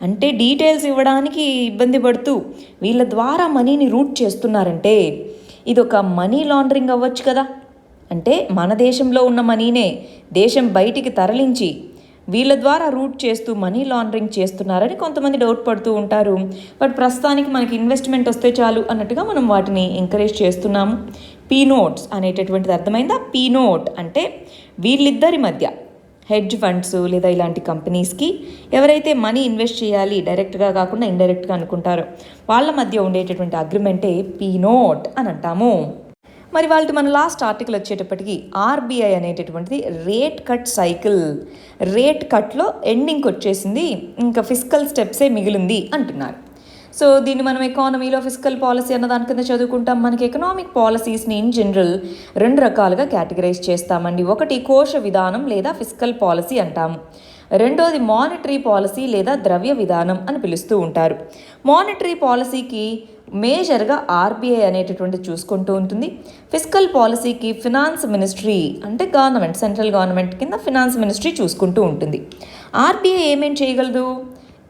అంటే, డీటెయిల్స్ ఇవ్వడానికి ఇబ్బంది పడుతూ వీళ్ళ ద్వారా మనీని రూట్ చేస్తున్నారంటే ఇది ఒక మనీ లాండరింగ్ అవ్వచ్చు కదా, అంటే మన దేశంలో ఉన్న మనీనే దేశం బయటికి తరలించి వీళ్ళ ద్వారా రూట్ చేస్తూ మనీ లాండరింగ్ చేస్తున్నారని కొంతమంది డౌట్ పడుతూ ఉంటారు. బట్ ప్రస్తుతానికి మనకి ఇన్వెస్ట్మెంట్ వస్తే చాలు అన్నట్టుగా మనం వాటిని ఎంకరేజ్ చేస్తున్నాము. పీ నోట్స్ అనేటటువంటిది అర్థమైందా? పీ నోట్ అంటే వీళ్ళిద్దరి మధ్య హెడ్జ్ ఫండ్స్ లేదా ఇలాంటి కంపెనీస్కి ఎవరైతే మనీ ఇన్వెస్ట్ చేయాలి డైరెక్ట్గా కాకుండా ఇండైరెక్ట్గా అనుకుంటారో వాళ్ళ మధ్య ఉండేటటువంటి అగ్రిమెంటే పీ నోట్ అని అంటాము. మరి వాళ్ళకి మన లాస్ట్ ఆర్టికల్ వచ్చేటప్పటికి ఆర్బీఐ అనేటటువంటిది రేట్ కట్ సైకిల్, రేట్ కట్లో ఎండింగ్కి వచ్చేసింది, ఇంకా ఫిస్కల్ స్టెప్సే మిగిలింది అంటున్నారు. సో దీన్ని మనం ఎకానమీలో ఫిస్కల్ పాలసీ అన్న దాని కింద చదువుకుంటాం. మనకి ఎకనామిక్ పాలసీస్ని ఇన్ జనరల్ 2 రకాలుగా కేటగరైజ్ చేస్తామండి. ఒకటి కోశ విధానం లేదా ఫిస్కల్ పాలసీ అంటాము. రెండోది మానిటరీ పాలసీ లేదా ద్రవ్య విధానం అని పిలుస్తూ ఉంటారు. మానిటరీ పాలసీకి మేజర్గా ఆర్బీఐ అనేటటువంటి చూసుకుంటూ ఉంటుంది. ఫిస్కల్ పాలసీకి ఫినాన్స్ మినిస్ట్రీ అంటే గవర్నమెంట్, సెంట్రల్ గవర్నమెంట్ కింద ఫినాన్స్ మినిస్ట్రీ చూసుకుంటూ ఉంటుంది. ఆర్బీఐ ఏమేం చేయగలదు?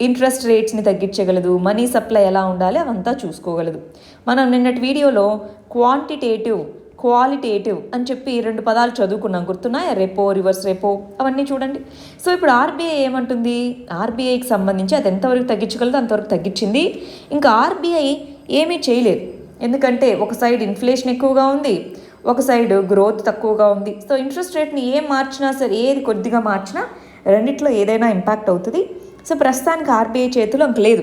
ఇంట్రెస్ట్ రేట్స్ని తగ్గించగలదు, మనీ సప్లై ఎలా ఉండాలి అవంతా చూసుకోగలదు. మనం నిన్నటి వీడియోలో క్వాంటిటేటివ్, క్వాలిటేటివ్ అని చెప్పి 2 పదాలు చదువుకున్నాం, గుర్తున్నాయా? రెపో, రివర్స్ రెపో, అవన్నీ చూడండి. సో ఇప్పుడు ఆర్బీఐ ఏమంటుంది? ఆర్బీఐకి సంబంధించి అది ఎంతవరకు తగ్గించగలదో అంతవరకు తగ్గించింది. ఇంకా ఆర్బీఐ ఏమీ చేయలేదు, ఎందుకంటే ఒక సైడ్ ఇన్ఫ్లేషన్ ఎక్కువగా ఉంది, ఒక సైడ్ గ్రోత్ తక్కువగా ఉంది. సో ఇంట్రెస్ట్ రేట్ని ఏం మార్చినా సరే, ఏది కొద్దిగా మార్చినా రెండిట్లో ఏదైనా ఇంపాక్ట్ అవుతుంది. సో ప్రస్తుతానికి ఆర్బీఐ చేతిలో ఇంక లేదు.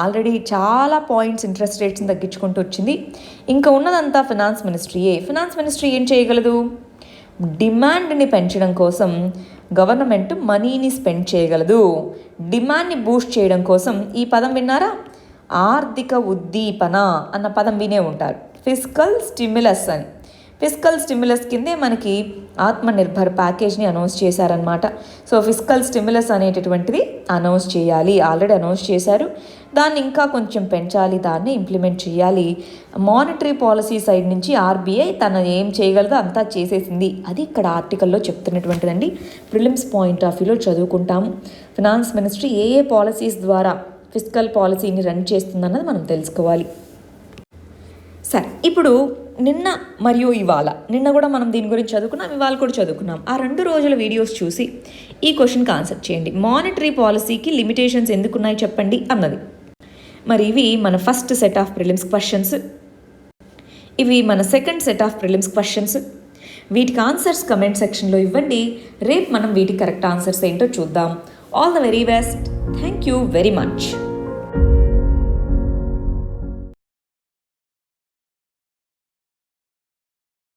ఆల్రెడీ చాలా పాయింట్స్ ఇంట్రెస్ట్ రేట్స్ని తగ్గించుకుంటూ వచ్చింది. ఇంకా ఉన్నదంతా ఫినాన్స్ మినిస్ట్రీయే. ఫినాన్స్ మినిస్ట్రీ ఏం చేయగలదు? డిమాండ్ని పెంచడం కోసం గవర్నమెంట్ మనీని స్పెండ్ చేయగలదు. డిమాండ్ని బూస్ట్ చేయడం కోసం ఈ పదం విన్నారా? ఆర్థిక ఉద్దీపన అన్న పదం వినే ఉంటారు. ఫిస్కల్ స్టిమ్యులస్ అని. ఫిస్కల్ స్టిమ్యులస్ కిందే మనకి ఆత్మనిర్భర్ ప్యాకేజ్ని అనౌన్స్ చేశారనమాట. సో ఫిస్కల్ స్టిమ్యులస్ అనేటటువంటిది అనౌన్స్ చేయాలి, ఆల్రెడీ అనౌన్స్ చేశారు. దాన్ని ఇంకా కొంచెం పెంచాలి, దాన్ని ఇంప్లిమెంట్ చేయాలి. మానిటరీ పాలసీ సైడ్ నుంచి ఆర్బీఐ తన ఏం చేయగలదో అంతా చేసేసింది. అది ఇక్కడ ఆర్టికల్లో చెప్తున్నటువంటిదండి. ప్రిలిమ్స్ పాయింట్ ఆఫ్ వ్యూలో చదువుకుంటాము. ఫినాన్స్ మినిస్ట్రీ ఏ ఏ పాలసీస్ ద్వారా ఫిస్కల్ పాలసీని రన్ చేస్తుందన్నది మనం తెలుసుకోవాలి. సరే, ఇప్పుడు నిన్న మరియు ఇవాళ, నిన్న కూడా మనం దీని గురించి చదువుకున్నాం, ఇవాళ కూడా చదువుకున్నాం. ఆ 2 రోజుల వీడియోస్ చూసి ఈ క్వశ్చన్కి ఆన్సర్ చేయండి. మానిటరీ పాలసీకి లిమిటేషన్స్ ఎందుకున్నాయి చెప్పండి అన్నది. మరి ఇవి మన first set of prelims questions, ఇవి మన second set of prelims questions. వీటికి ఆన్సర్స్ కమెంట్ సెక్షన్లో ఇవ్వండి. రేపు మనం వీటికి కరెక్ట్ ఆన్సర్స్ ఏంటో చూద్దాం. All the very best. Thank you very much.